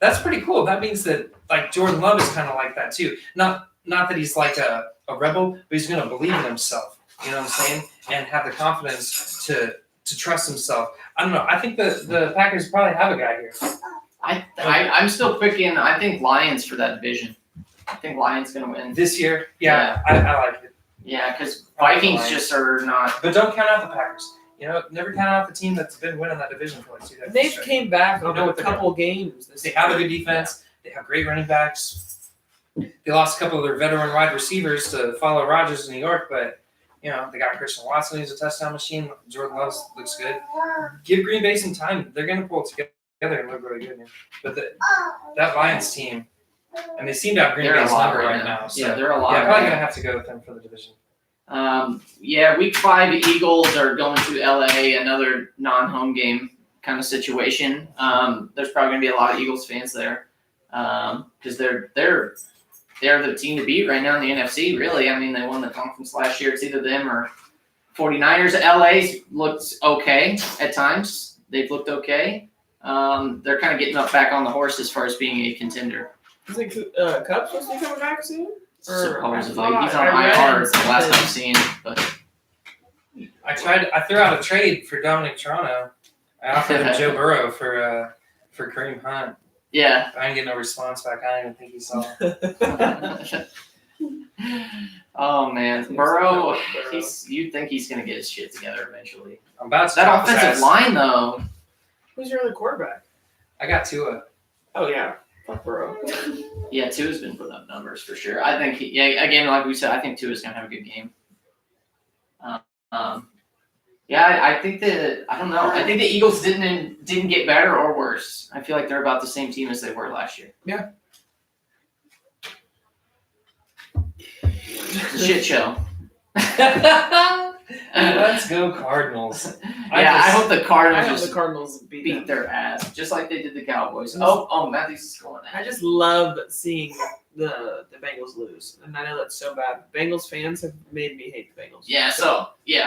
That's pretty cool. That means that like Jordan Love is kind of like that too. Not that he's like a rebel, but he's gonna believe in himself. You know what I'm saying? And have the confidence to trust himself. I don't know. I think the Packers probably have a guy here. I'm still picking. I think Lions for that division. I think Lions gonna win. This year, yeah. I like it. Yeah, because Vikings just are not. But don't count out the Packers. You know, never count out the team that's been winning that division for like 2 decades. They've straight. came back You on know a what they're couple games. This They have a good defense. They have great running backs. They lost a couple of their veteran wide receivers to follow Rodgers in New York, but you know they got Christian Watson, who's a touchdown machine. Jordan Love looks good. Give Green Bay some time; they're going to pull it together and look really good. But that Lions team, and they seem to have Green They're a Bay's lot number right right now. now. So Yeah, they're a lot yeah, right probably now. going to have to go with them for the division. Yeah, week 5 Eagles are going to LA, another non-home game. kind of situation. There's probably going to be a lot of Eagles fans there because they're the team to beat right now in the NFC. Really, I mean, they won the conference last year. It's either them or 49ers. LA's looked okay at times. They've looked okay. They're kind of getting up back on the horse as far as being a contender. Is it Cubs supposed to be coming back soon? Supposedly, he's on IR. The last I've seen, but I threw out a trade for Dominic Toronto. I offered him Joe Burrow for Kareem Hunt. yeah. I didn't get no response back. I didn't even think he saw it. Oh man, Burrow. You'd think he's gonna get his shit together eventually. I'm about to That drop his offensive ass. line though. Who's your other quarterback? I got Tua. Oh yeah, fuck Burrow. Yeah, Tua's been putting up numbers for sure. I think again, like we said, I think Tua's gonna have a good game. I think I don't know. I think the Eagles didn't get better or worse. I feel like they're about the same team as they were last year. Yeah. It's a shit show. Let's go Cardinals. I hope the Cardinals I hope just the Cardinals beat their ass, just like they did the Cowboys. Oh, Matthews is going I at it. just love seeing the Bengals lose, and I know that's so bad. Bengals fans have made me hate the Bengals. Yeah,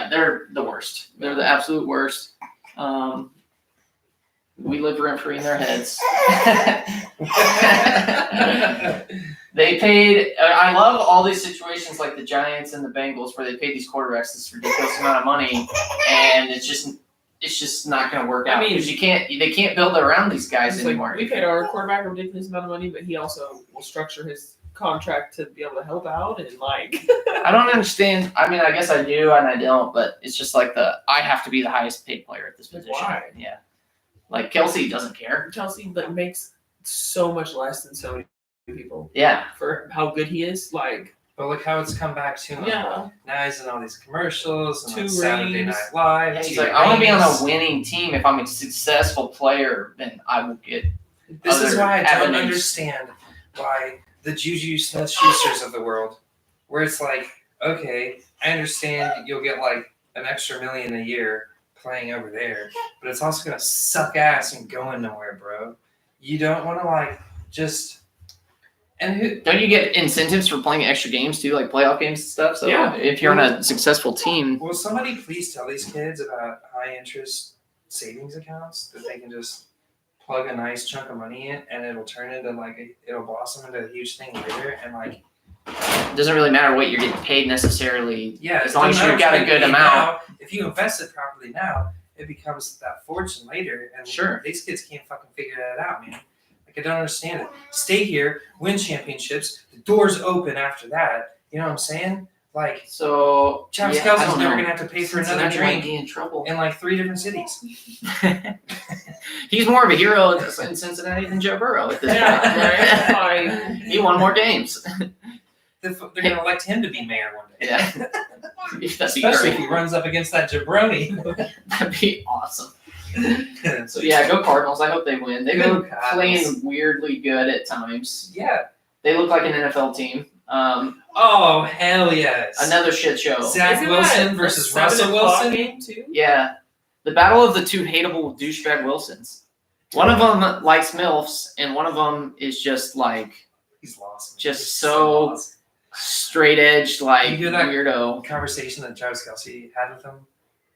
they're the worst. They're the absolute worst. We live rent free in their heads. They paid. I love all these situations like the Giants and the Bengals where they paid these quarterbacks this ridiculous amount of money, and it's just not going to work out. I mean, because they can't build around these guys It's anymore. like, we paid our quarterback a ridiculous amount of money, but he also will structure his contract to be able to help out and like. I don't understand. I mean, I guess I do and I don't, but it's just like I have to be the highest paid player at this position. Why? Yeah. Like Kelsey doesn't care. Chelsea like makes so much less than so many people Yeah. for how good he is. Like, But look how it's come back to him. yeah, Now he's in all these commercials and 2 on Saturday rings. Night Live. Yeah, he's 2 like, I want to be on rings. a winning team. If I'm a successful player, then I will get. This is other why I don't avenues. understand why the Juju Smith-Schusters of the world, where it's like, okay, I understand you'll get like an extra $1 million a year playing over there, but it's also gonna suck ass and going nowhere, bro. You don't want to like just. And who? Don't you get incentives for playing extra games too, like playoff games and stuff? So Yeah. if you're on a successful team, Will somebody please tell these kids about high interest savings accounts that they can just plug a nice chunk of money in and it'll turn into it'll blossom into a huge thing later and like. it doesn't really matter what you're getting paid necessarily. Yeah, as long as you've got a good amount. Now, if you invest it properly now, it becomes that fortune later. And Sure. these kids can't fucking figure that out, man. Like, I don't understand it. Stay here, win championships, the doors open after that. You know what I'm saying? Like, So Travis I Kelce's don't never know. going to have to pay for another Cincinnati might drink be in trouble. in like 3 different cities. He's more of a hero in Cincinnati than Joe Burrow at this Yeah, point. right. He won more games. They're going to elect him to be mayor one day. Yeah. That'd be Especially if great. he runs up against that jabroni. That'd be awesome. So yeah, go Cardinals. I hope they win. They've Go been Cardinals. playing weirdly good at times. Yeah. They look like an NFL team. Oh, hell yes. Another shit show. Zach Isn't Wilson that a versus 7 Russell o'clock Wilson. game too? Yeah. The battle of the two hateable douchebag Wilsons. One of them likes MILFs, and one of them is just like He's lost. Just He's so- lost. straight edged, like You hear that? weirdo. Conversation that Travis Kelce had with him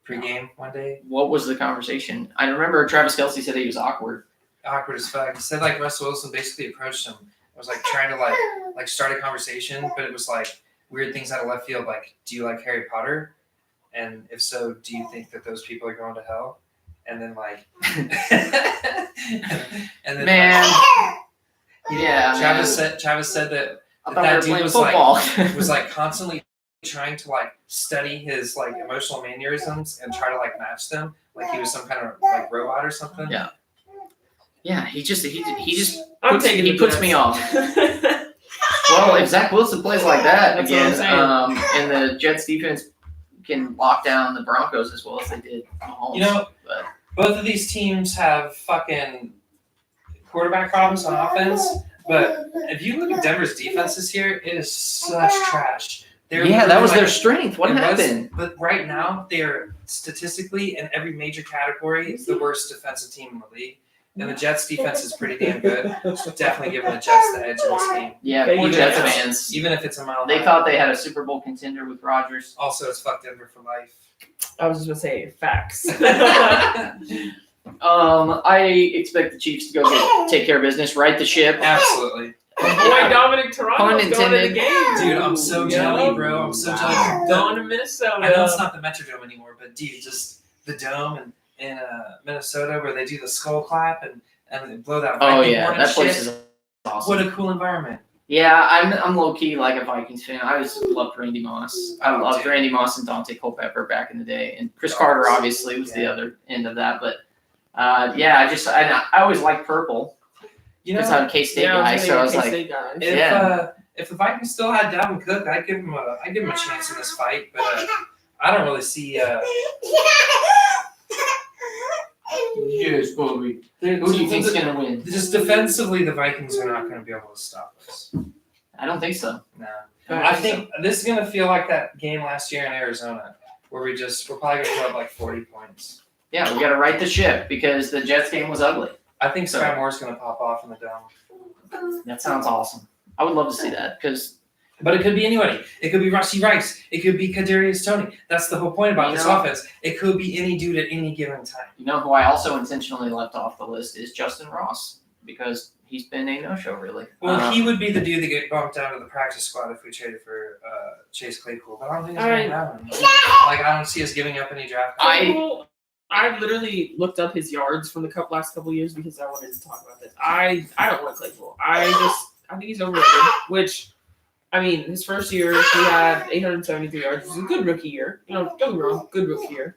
pre-game one day. What was the conversation? I remember Travis Kelce said he was awkward. Awkward as fuck. He said like Russell Wilson basically approached him. It was like trying to like start a conversation, but it was like weird things out of left field. Like, do you like Harry Potter? And if so, do you think that those people are going to hell? And then like, and then Man. like, Yeah. Travis said that I thought that we were dude playing was football. was like constantly trying to like study his like emotional mannerisms and try to like match them, like he was some kind of like robot or something. Yeah. Yeah, he just I'm puts, taking he the puts Jets. me off. Well, if Zach Wilson plays like that That's what I'm again, and the Jets defense can lock down the Broncos as well as they did Mahomes. You know, but both of these teams have fucking quarterback problems on offense, but if you look at Denver's defense this year, it is such trash. That was their strength. What happened? But right now, they're statistically in every major category the worst defensive team in the league. And the Jets' defense is pretty damn good. So definitely giving the Jets the edge in this game. Yeah, poor Jets fans. Even if it's a mile. They thought they had a Super Bowl contender with Rodgers. Also, it's fuck Denver for life. I was just gonna say facts. I expect the Chiefs to go take care of business, right the ship. Absolutely. Boy, Dominic Toronto's going to the game. Dude, I'm so jelly, bro. I'm so jelly. Going to Minnesota. I know it's not the Metrodome anymore, but dude, just the dome in Minnesota where they do the skull clap and they blow that. Oh yeah, that place is awesome. What a cool environment. Yeah, I'm low key like a Vikings fan. I always loved Randy Moss. I loved Randy Moss and Dante Culpepper back in the day, and Chris Carter obviously was the other end of that. But I always liked purple. You know, I'm a K-State guy, so I was like, if the Vikings still had Dalvin Cook, I'd give him a chance in this fight. But I don't really see. Yes, Bobby. Who do you think's gonna win? Just defensively, the Vikings are not going to be able to stop us. I don't think so. No, I think this is going to feel like that game last year in Arizona, where we're probably going to go up like 40 points. Yeah, we got to right the ship because the Jets game was ugly. I think Sky Moore's going to pop off in the dome. That sounds awesome. I would love to see that But it could be anybody. It could be Rashee Rice. It could be Kadarius Toney. That's the whole point about this offense. It could be any dude at any given time. You know who I also intentionally left off the list is Justin Ross because he's been a no-show really. Well, he would be the dude that get bumped down to the practice squad if we traded for Chase Claypool. But I don't think it's going to happen. Like I don't see us giving up any draft. I literally looked up his yards from the last couple years because I wanted to talk about this. I don't want Claypool. I think he's overrated. Which, I mean, his first year he had 873 yards. It was a good rookie year. You know, don't get me wrong, good rookie year.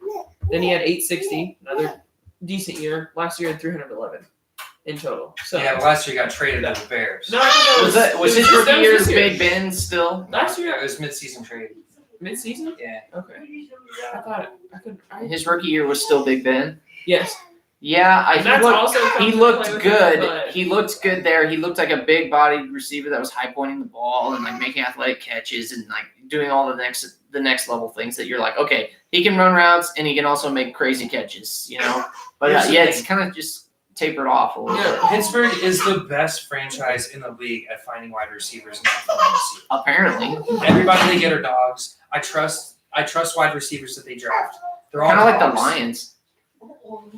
Then he had 860, another decent year. Last year he had 311 in total. So yeah, but last year he got traded to the Bears. No, I think was his rookie year Big Ben still? Last year it was mid-season trade. Mid-season? Yeah. Okay. I thought I could. His rookie year was still Big Ben. Yes. Yeah, he looked good. But he looked good there. He looked like a big-bodied receiver that was high pointing the ball and like making athletic catches and like doing all the next level things that you're like, okay, he can run routes and he can also make crazy catches, you know. But it's kind of just tapered off a little bit. Pittsburgh is the best franchise in the league at finding wide receivers. Apparently, everybody they get are dogs. I trust wide receivers that they draft. They're all kind of like the Lions.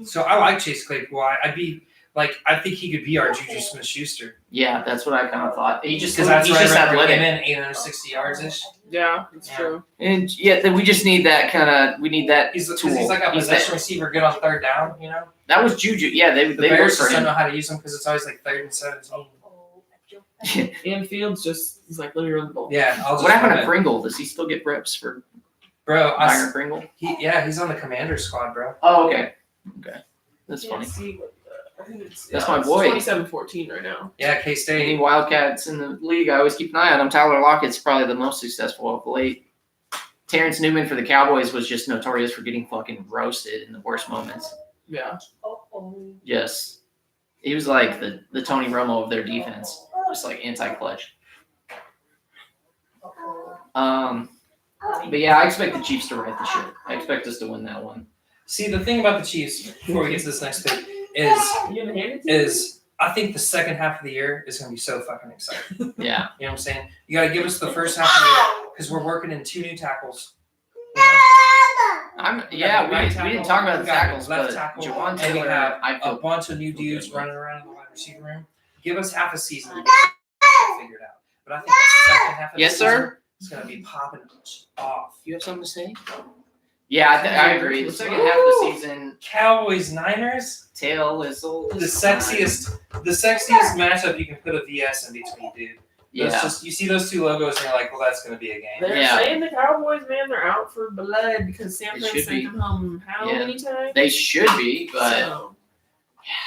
So I like Chase Claypool. I think he could be our Juju Smith-Schuster. Yeah, that's what I kind of thought. He's just athletic. 860 yards-ish. Yeah, that's true. And we just need that He's tool. He's like a possession receiver, good on third down, you know? That was Juju. Yeah, they Bears worked for him. don't know how to use him because it's always like 3rd and 17. And Fields he's like, let me run the ball. Yeah, what happened to Pringle? Does he still get reps for Byron Pringle? He's on the commander squad, bro. Oh, okay. That's funny. That's my boy. 27-14 right now. Yeah, K-State. Any Wildcats in the league, I always keep an eye on him. Tyler Lockett's probably the most successful of late. Terrence Newman for the Cowboys was just notorious for getting fucking roasted in the worst moments. Yeah. Yes. He was like the Tony Romo of their defense. Just like anti-clutch. But yeah, I expect the Chiefs to right the ship. I expect us to win that one. See, the thing about the Chiefs, before we get to this next pick, is I think the second half of the year is going to be so fucking exciting. Yeah. You know what I'm saying? You got to give us the first half of the year because we're working in 2 new tackles. We didn't talk about the tackles, left but tackle, Javon and we Taylor, have I a bunch of new dudes running around in the wide receiver room. Give us half a season to figure it out. But I think the second half of the season is going to be popping off. You have something to say? Yeah, I agree. The second half of the season, Cowboys Niners, tail whistle. The sexiest matchup you can put a VS in between, dude. Yeah. You see those 2 logos and you're like, well, that's going to be a game. They're saying the Cowboys, man, they're out for blood because San Fran sent them home many times? They should be, but. So,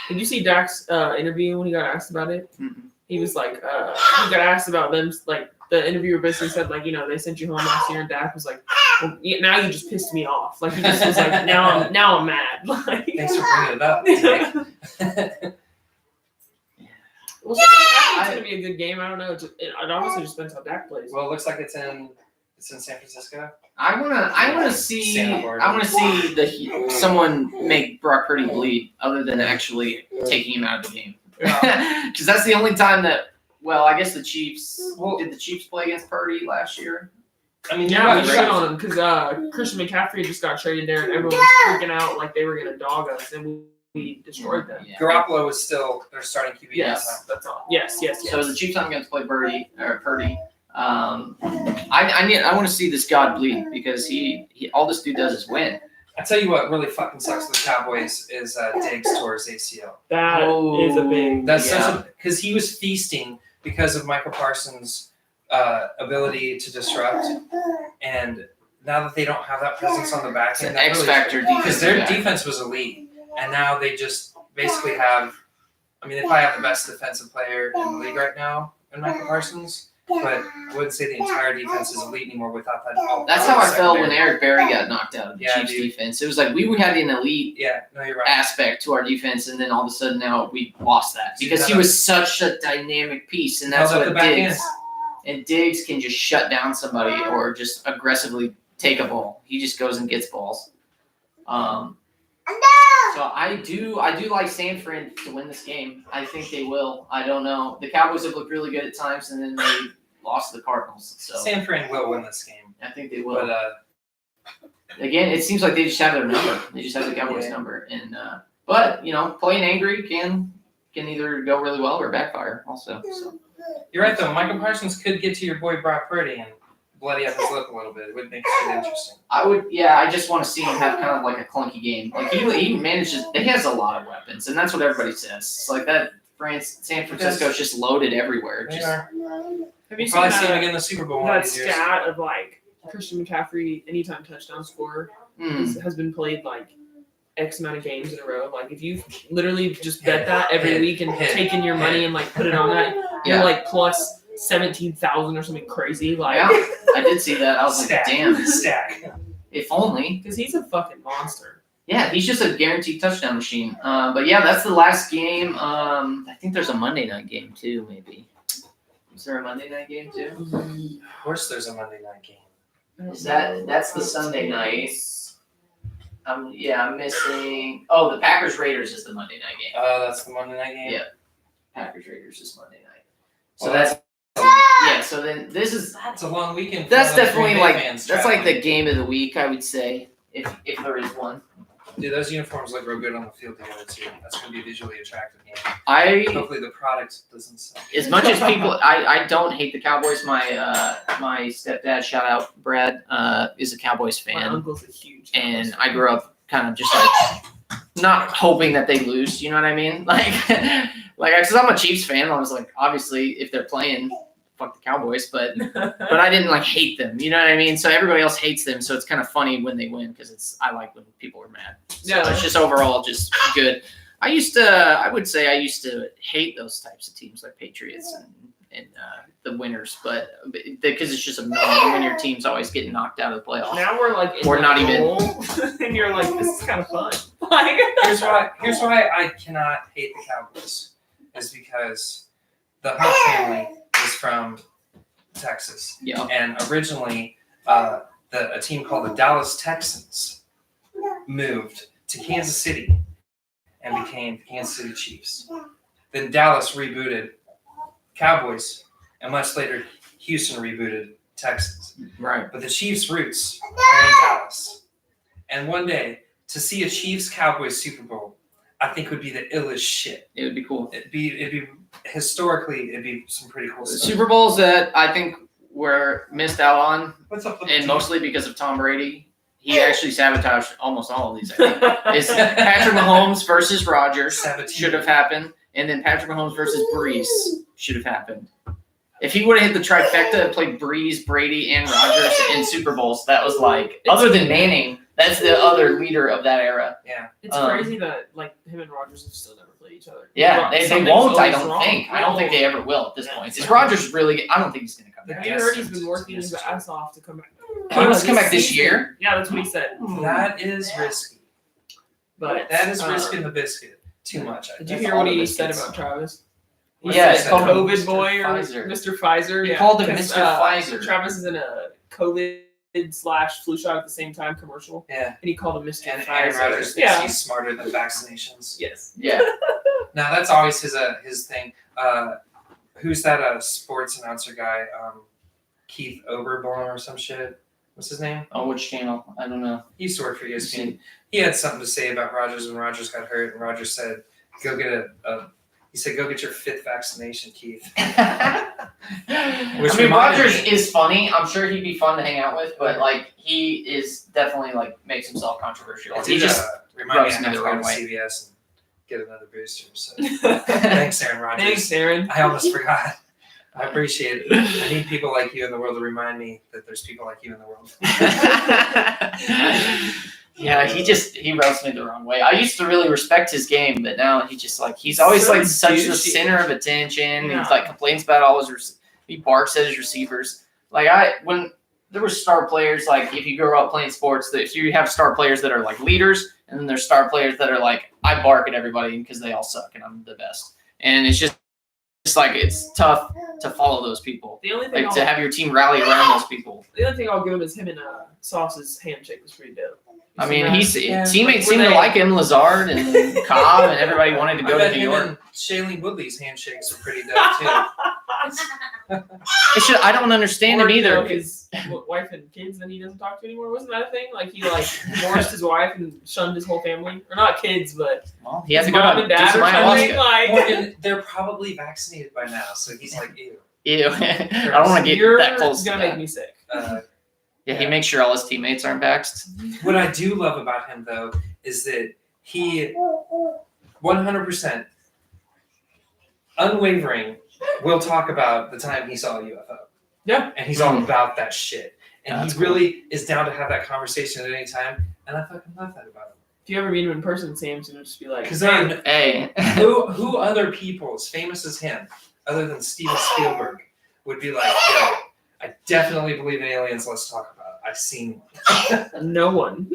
did you see Dak's interview when he got asked about it? Mm-mm. He was like, he got asked about them, like, the interviewer basically said, like, you know, they sent you home last year, and Dak was like, well, now you just pissed me off. Like, he just was like, now I'm mad. Like, thanks for bringing it up, Dick. Well, I think it's going to be a good game. I don't know. It obviously just depends how Dak plays. Well, it looks like it's in It's in San Francisco. I wanna see Santa Barbara. someone make Brock Purdy bleed, other than actually taking him out of the game. Yeah. Because that's the only time that. Well, I guess the Chiefs. Well- Did the Chiefs play against Purdy last year? I mean, Yeah, we you're shit right. on him because Christian McCaffrey just got traded there, and everyone was freaking out like they were gonna dog us, and we destroyed them. Yeah. Garoppolo was still their starting QB. Yes, that's all. Yes. So the Chiefs aren't going to play Purdy. I want to see this God bleed, because he all this dude does is win. I tell you what really fucking sucks with the Cowboys is Diggs tore his ACL. That is a big. That's Yeah. such a because he was feasting because of Michael Parsons' ability to disrupt, and now that they don't have that presence on the back It's an end, that X really- factor because defense. their guy. defense was elite, and now they just basically have. I mean, they probably have the best defensive player in the league right now in Michael Parsons, but I wouldn't say the entire defense is elite anymore without that. That's how I felt when secondary. Eric Berry got knocked out of the Yeah, Chiefs dude. defense. It was like we had an elite Yeah, no, you're right. aspect to our defense, and then all of a sudden now we lost that So you because he gotta- was such a dynamic piece, and that's Held up what the back Diggs. end. And Diggs can just shut down somebody or just aggressively take a ball. He just goes and gets balls. So I do like San Fran to win this game. I think they will. I don't know. The Cowboys have looked really good at times, and then they lost to the Cardinals. So San Fran will win this game, I think they will. but Again, it seems like they just have their number. They just have the Cowboys' Yeah. number, and but playing angry can either go really well or backfire also. So. you're right though. Michael Parsons could get to your boy Brock Purdy and bloody up his lip a little bit. It would make it interesting. I just want to see him have kind of like a clunky game. Like he manages, he has a lot of weapons, and that's what everybody says. It's like that San Francisco is just loaded everywhere. They Just, are. Have you We'll seen probably see him that, again in the Super Bowl one of that these years. stat of like Christian McCaffrey anytime touchdown scorer has been played like X amount of games in a row? Like if you literally just bet that every week and taken your money and like put it on that, you're Yeah. like plus 17,000 or something crazy. Like, Yeah, I did see that. I was like, Stack. damn, Stack. if only. because he's a fucking monster. Yeah, he's just a guaranteed touchdown machine. But yeah, that's the last game. I think there's a Monday night game too, maybe. Is there a Monday night game too? Of course, there's a Monday night game. That's the Sunday night? I'm missing. Oh, the Packers Raiders is the Monday night game. That's the Monday night game. Yeah. Packers Raiders is Monday night. So Well, that's So then this is It's a long weekend. for that's all those definitely Green Bay like fans that's like traveling. the game of the week, I would say, if there is one. Dude, those uniforms look real good on the field together too. That's gonna be a visually attractive game. I Hopefully, the product doesn't suck. as much as people I don't hate the Cowboys. My stepdad, shout out Brad, is a Cowboys My fan. uncle's a huge And Cowboys I fan. grew up kind of just like not hoping that they lose. You know what I mean? Like, because I'm a Chiefs fan. I was like, obviously, if they're playing, fuck the Cowboys. But I didn't like hate them. You know what I mean? So everybody else hates them. So it's kind of funny when they win because I like when people are mad. So Yeah. it's just overall just good. I would say I used to hate those types of teams like Patriots and the winners, but because it's just annoying when your team's always getting knocked out of the playoffs. Now we're like in Or the not even. bowl, and you're like, this is kind of fun. Like, Here's why I cannot hate the Cowboys is because the Hunt family is from Texas, Yeah. and originally a team called the Dallas Texans moved to Kansas City and became the Kansas City Chiefs. Then Dallas rebooted Cowboys, and much later Houston rebooted Texans. Right. But the Chiefs' roots are in Dallas. And one day, to see a Chiefs-Cowboys Super Bowl, I think would be the illest shit. It would be cool. It'd be historically, it'd be some pretty cool stuff. Super Bowls that I think were missed out on, What's up with the and team? mostly because of Tom Brady. He actually sabotaged almost all of these. I think. Is Patrick Mahomes versus Rodgers Sabotage. should have happened, and then Patrick Mahomes versus Breeze should have happened. If he would have hit the trifecta and played Breeze, Brady, and Rodgers in Super Bowls, that was like other than Manning, that's the other leader of that era. Yeah. it's crazy that like him and Rogers have still never played each other. Yeah, they Something's won't. I always don't wrong. think. I don't think they ever will at this Yeah. point. Is Rodgers really? I don't think he's going to come Have back. you Yes, heard he's been it's- working it's his true. ass off to come back? He wants to come back this season. year? Yeah, that's what he said. That is risky. But That is risking the biscuit too much. Did you That's hear what all he the said biscuits. about Travis? What Yeah, he it's said called about COVID Mr. boy or Pfizer. Mr. Pfizer. He yeah, called him 'cause, Mr. Pfizer. Travis is in a COVID/flu shot at the same time commercial. Yeah. And he called him Mr. And Aaron Pfizer. Rodgers thinks Yeah. he's smarter than vaccinations. Yes. Yeah. Now that's always his thing. Who's that sports announcer guy? Keith Oberborn or some shit. What's his name? Oh, which channel? I don't know. He used to work for ESPN. He had something to say about Rodgers when Rodgers got hurt, and Rodgers said, "Go get He said, "Go get your 5th vaccination, Keith." I Which mean, reminded Rodgers me- is funny. I'm sure he'd be fun to hang out with, but like he is definitely like makes himself controversial. It He did, just remind me I rubs me have the to go wrong to way. CVS and get another booster. So thanks, Aaron Rodgers. Thanks, Aaron. I almost forgot. I appreciate it. I need people like you in the world to remind me that there's people like you in the world. Yeah, he rubs me the wrong way. I used to really respect his game, but now he's always So like such the douchey. center of attention. Yeah. He's like complains about all his he barks at his receivers. Like when there were star players, like if you grow up playing sports, that if you have star players that are like leaders, and then there's star players that are like I bark at everybody because they all suck and I'm the best. And it's just like it's tough to follow those people. The only thing Like to have your team rally around those people. I'll give him is him and Sauce's handshake was pretty dope. I mean, Yeah. teammates Were seem to they- like him, Lazard and Cobb, and everybody wanted to go I to bet New him York. and Shailene Woodley's handshakes are pretty dope too. I don't understand him Or, you know, either. his wife and kids that he doesn't talk to anymore. Wasn't that a thing? Like he divorced his wife and shunned his whole family, or not kids, but Well, he has his to go mom to and do dad some or something. ayahuasca. Like Well, and they're probably vaccinated by now, so he's like, ew. Ew. I don't want to get you're that close to gonna make that. me sick. Yeah, he makes sure all his teammates aren't vaxxed. What I do love about him, though, is that he 100% unwavering will talk about the time he saw a UFO. Yeah. And he's all about that shit. And That's he cool. really is down to have that conversation at any time. And I fucking love that about him. If you ever meet him in person, Sam's gonna just be like, Because there are Hey. who other people as famous as him, other than Steven Spielberg, would be like, yo, I definitely believe in aliens. Let's talk about it. I've seen one. no one.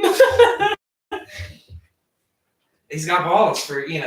He's got balls for, He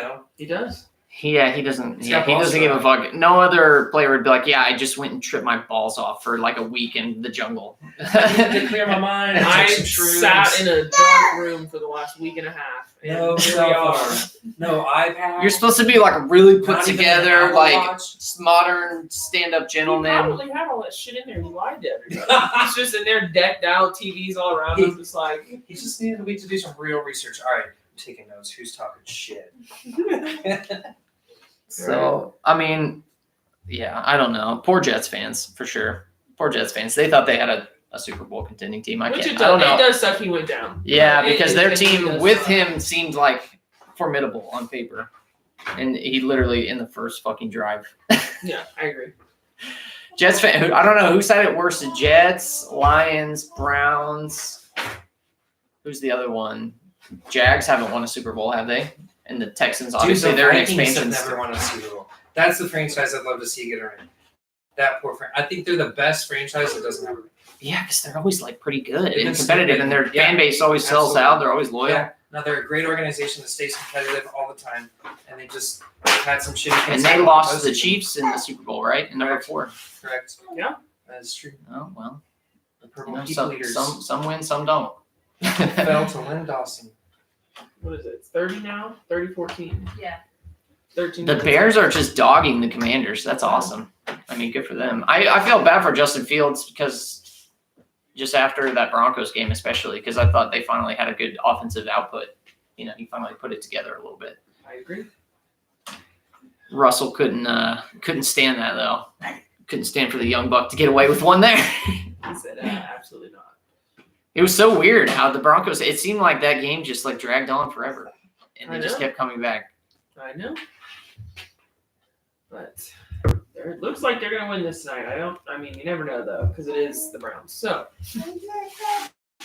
does. He doesn't. He's Yeah, got he balls doesn't for give a fuck. No other player would be like, yeah, I just went and tripped my balls off for like a week in the jungle. to clear my mind. And I took some shrooms. sat in a dark room for the last week and a half. And No here we cell are. phone. No iPad. You're supposed to be like really put Not even together, an Apple like Watch. modern stand-up You gentleman. probably had all that shit in there. You lied to everybody. He's just in there decked out, TVs all around him, just like. He just needed a week to do some real research. All right, I'm taking notes. Who's talking shit? So, I mean, yeah, I don't know. Poor Jets fans, for sure. Poor Jets fans. They thought they had a Super Bowl contending team. I Which can't. it I don't know. does suck he went down. Yeah, It- because it- their it team does with suck. him seemed like formidable on paper. And he literally in the first fucking drive. Yeah, I agree. Jets fan, I don't know who said it worse, the Jets, Lions, Browns. Who's the other one? Jags haven't won a Super Bowl, have they? And the Texans, obviously, Dude, the they're in Vikings have expansion. never won a Super Bowl. That's the franchise I'd love to see get a ring. That poor franchise. I think they're the best franchise that doesn't have a ring. Yeah, because they're always like pretty good They've and been competitive, and their yeah, fan base always sells absolutely. out. They're always loyal. Yeah. No, they're a great organization that stays competitive all the time, and they just had some shitty And things they happen lost to most the of them. Chiefs in the Super Bowl, right? In number 4. Correct. Yeah. That is true. Oh well, The you Purple know, People some Leaders some win, some don't. fell to Lynn Dawson. What is it? It's 30 now? 30-14. Yeah. 13. The Bears are just dogging the Commanders. That's awesome. I mean, good for them. I feel bad for Justin Fields because just after that Broncos game, especially because I thought they finally had a good offensive output. You know, he finally put it together a little bit. I agree. Russell couldn't stand that though. Couldn't stand for the young buck to get away with one there. He said, absolutely not. It was so weird how the Broncos. It seemed like that game just like dragged on forever, and they I just know. kept coming back. I know. But it looks like they're going to win this night. I mean, you never know, though, because it is the Browns. So,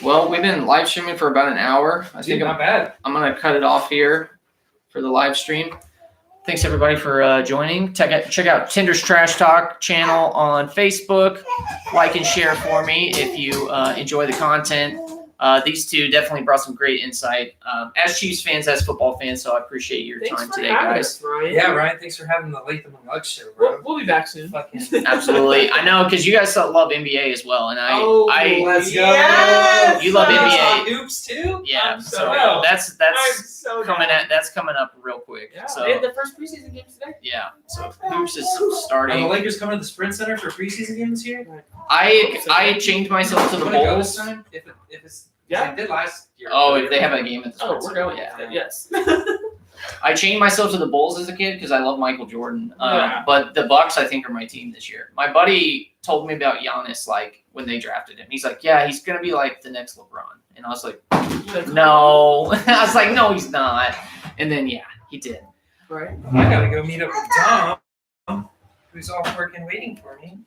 Well, we've been live streaming for about an hour. I think Not bad. I'm going to cut it off here for the live stream. Thanks, everybody, for joining. Check out Tinder's Trash Talk channel on Facebook. Like and share for me if you enjoy the content. these two definitely brought some great insight. As Chiefs fans, as football fans, so I appreciate your Thanks time for today, having guys. us, Ryan. Yeah, Ryan, thanks for having the Latham and Lux show, bro. We'll be back soon. Fucking Absolutely, I know because you guys love NBA as well, and I let's go. Yes! You love Let's NBA. talk Oops too. yeah. I'm So so- that's I'm so coming down. that's coming up real quick. Yeah, So they had the first preseason games today. yeah, so hoops is Are the starting. Lakers coming to the Sprint Center for preseason games here? I chained myself to the Wanna go Bulls. this time? If it's Yeah. they did last year. Oh, if they have a game at the Oh, Sprint we're Center, going. yeah. Yes. I chained myself to the Bulls as a kid because I love Michael Jordan. Yeah. But the Bucks, I think, are my team this year. My buddy told me about Giannis, like when they drafted him. He's like, "Yeah, he's gonna be like the next LeBron," and I was like, "No," I was like, "No, he's not." And then yeah, he did. Right. I gotta go meet up with Tom, who's off work and waiting for me.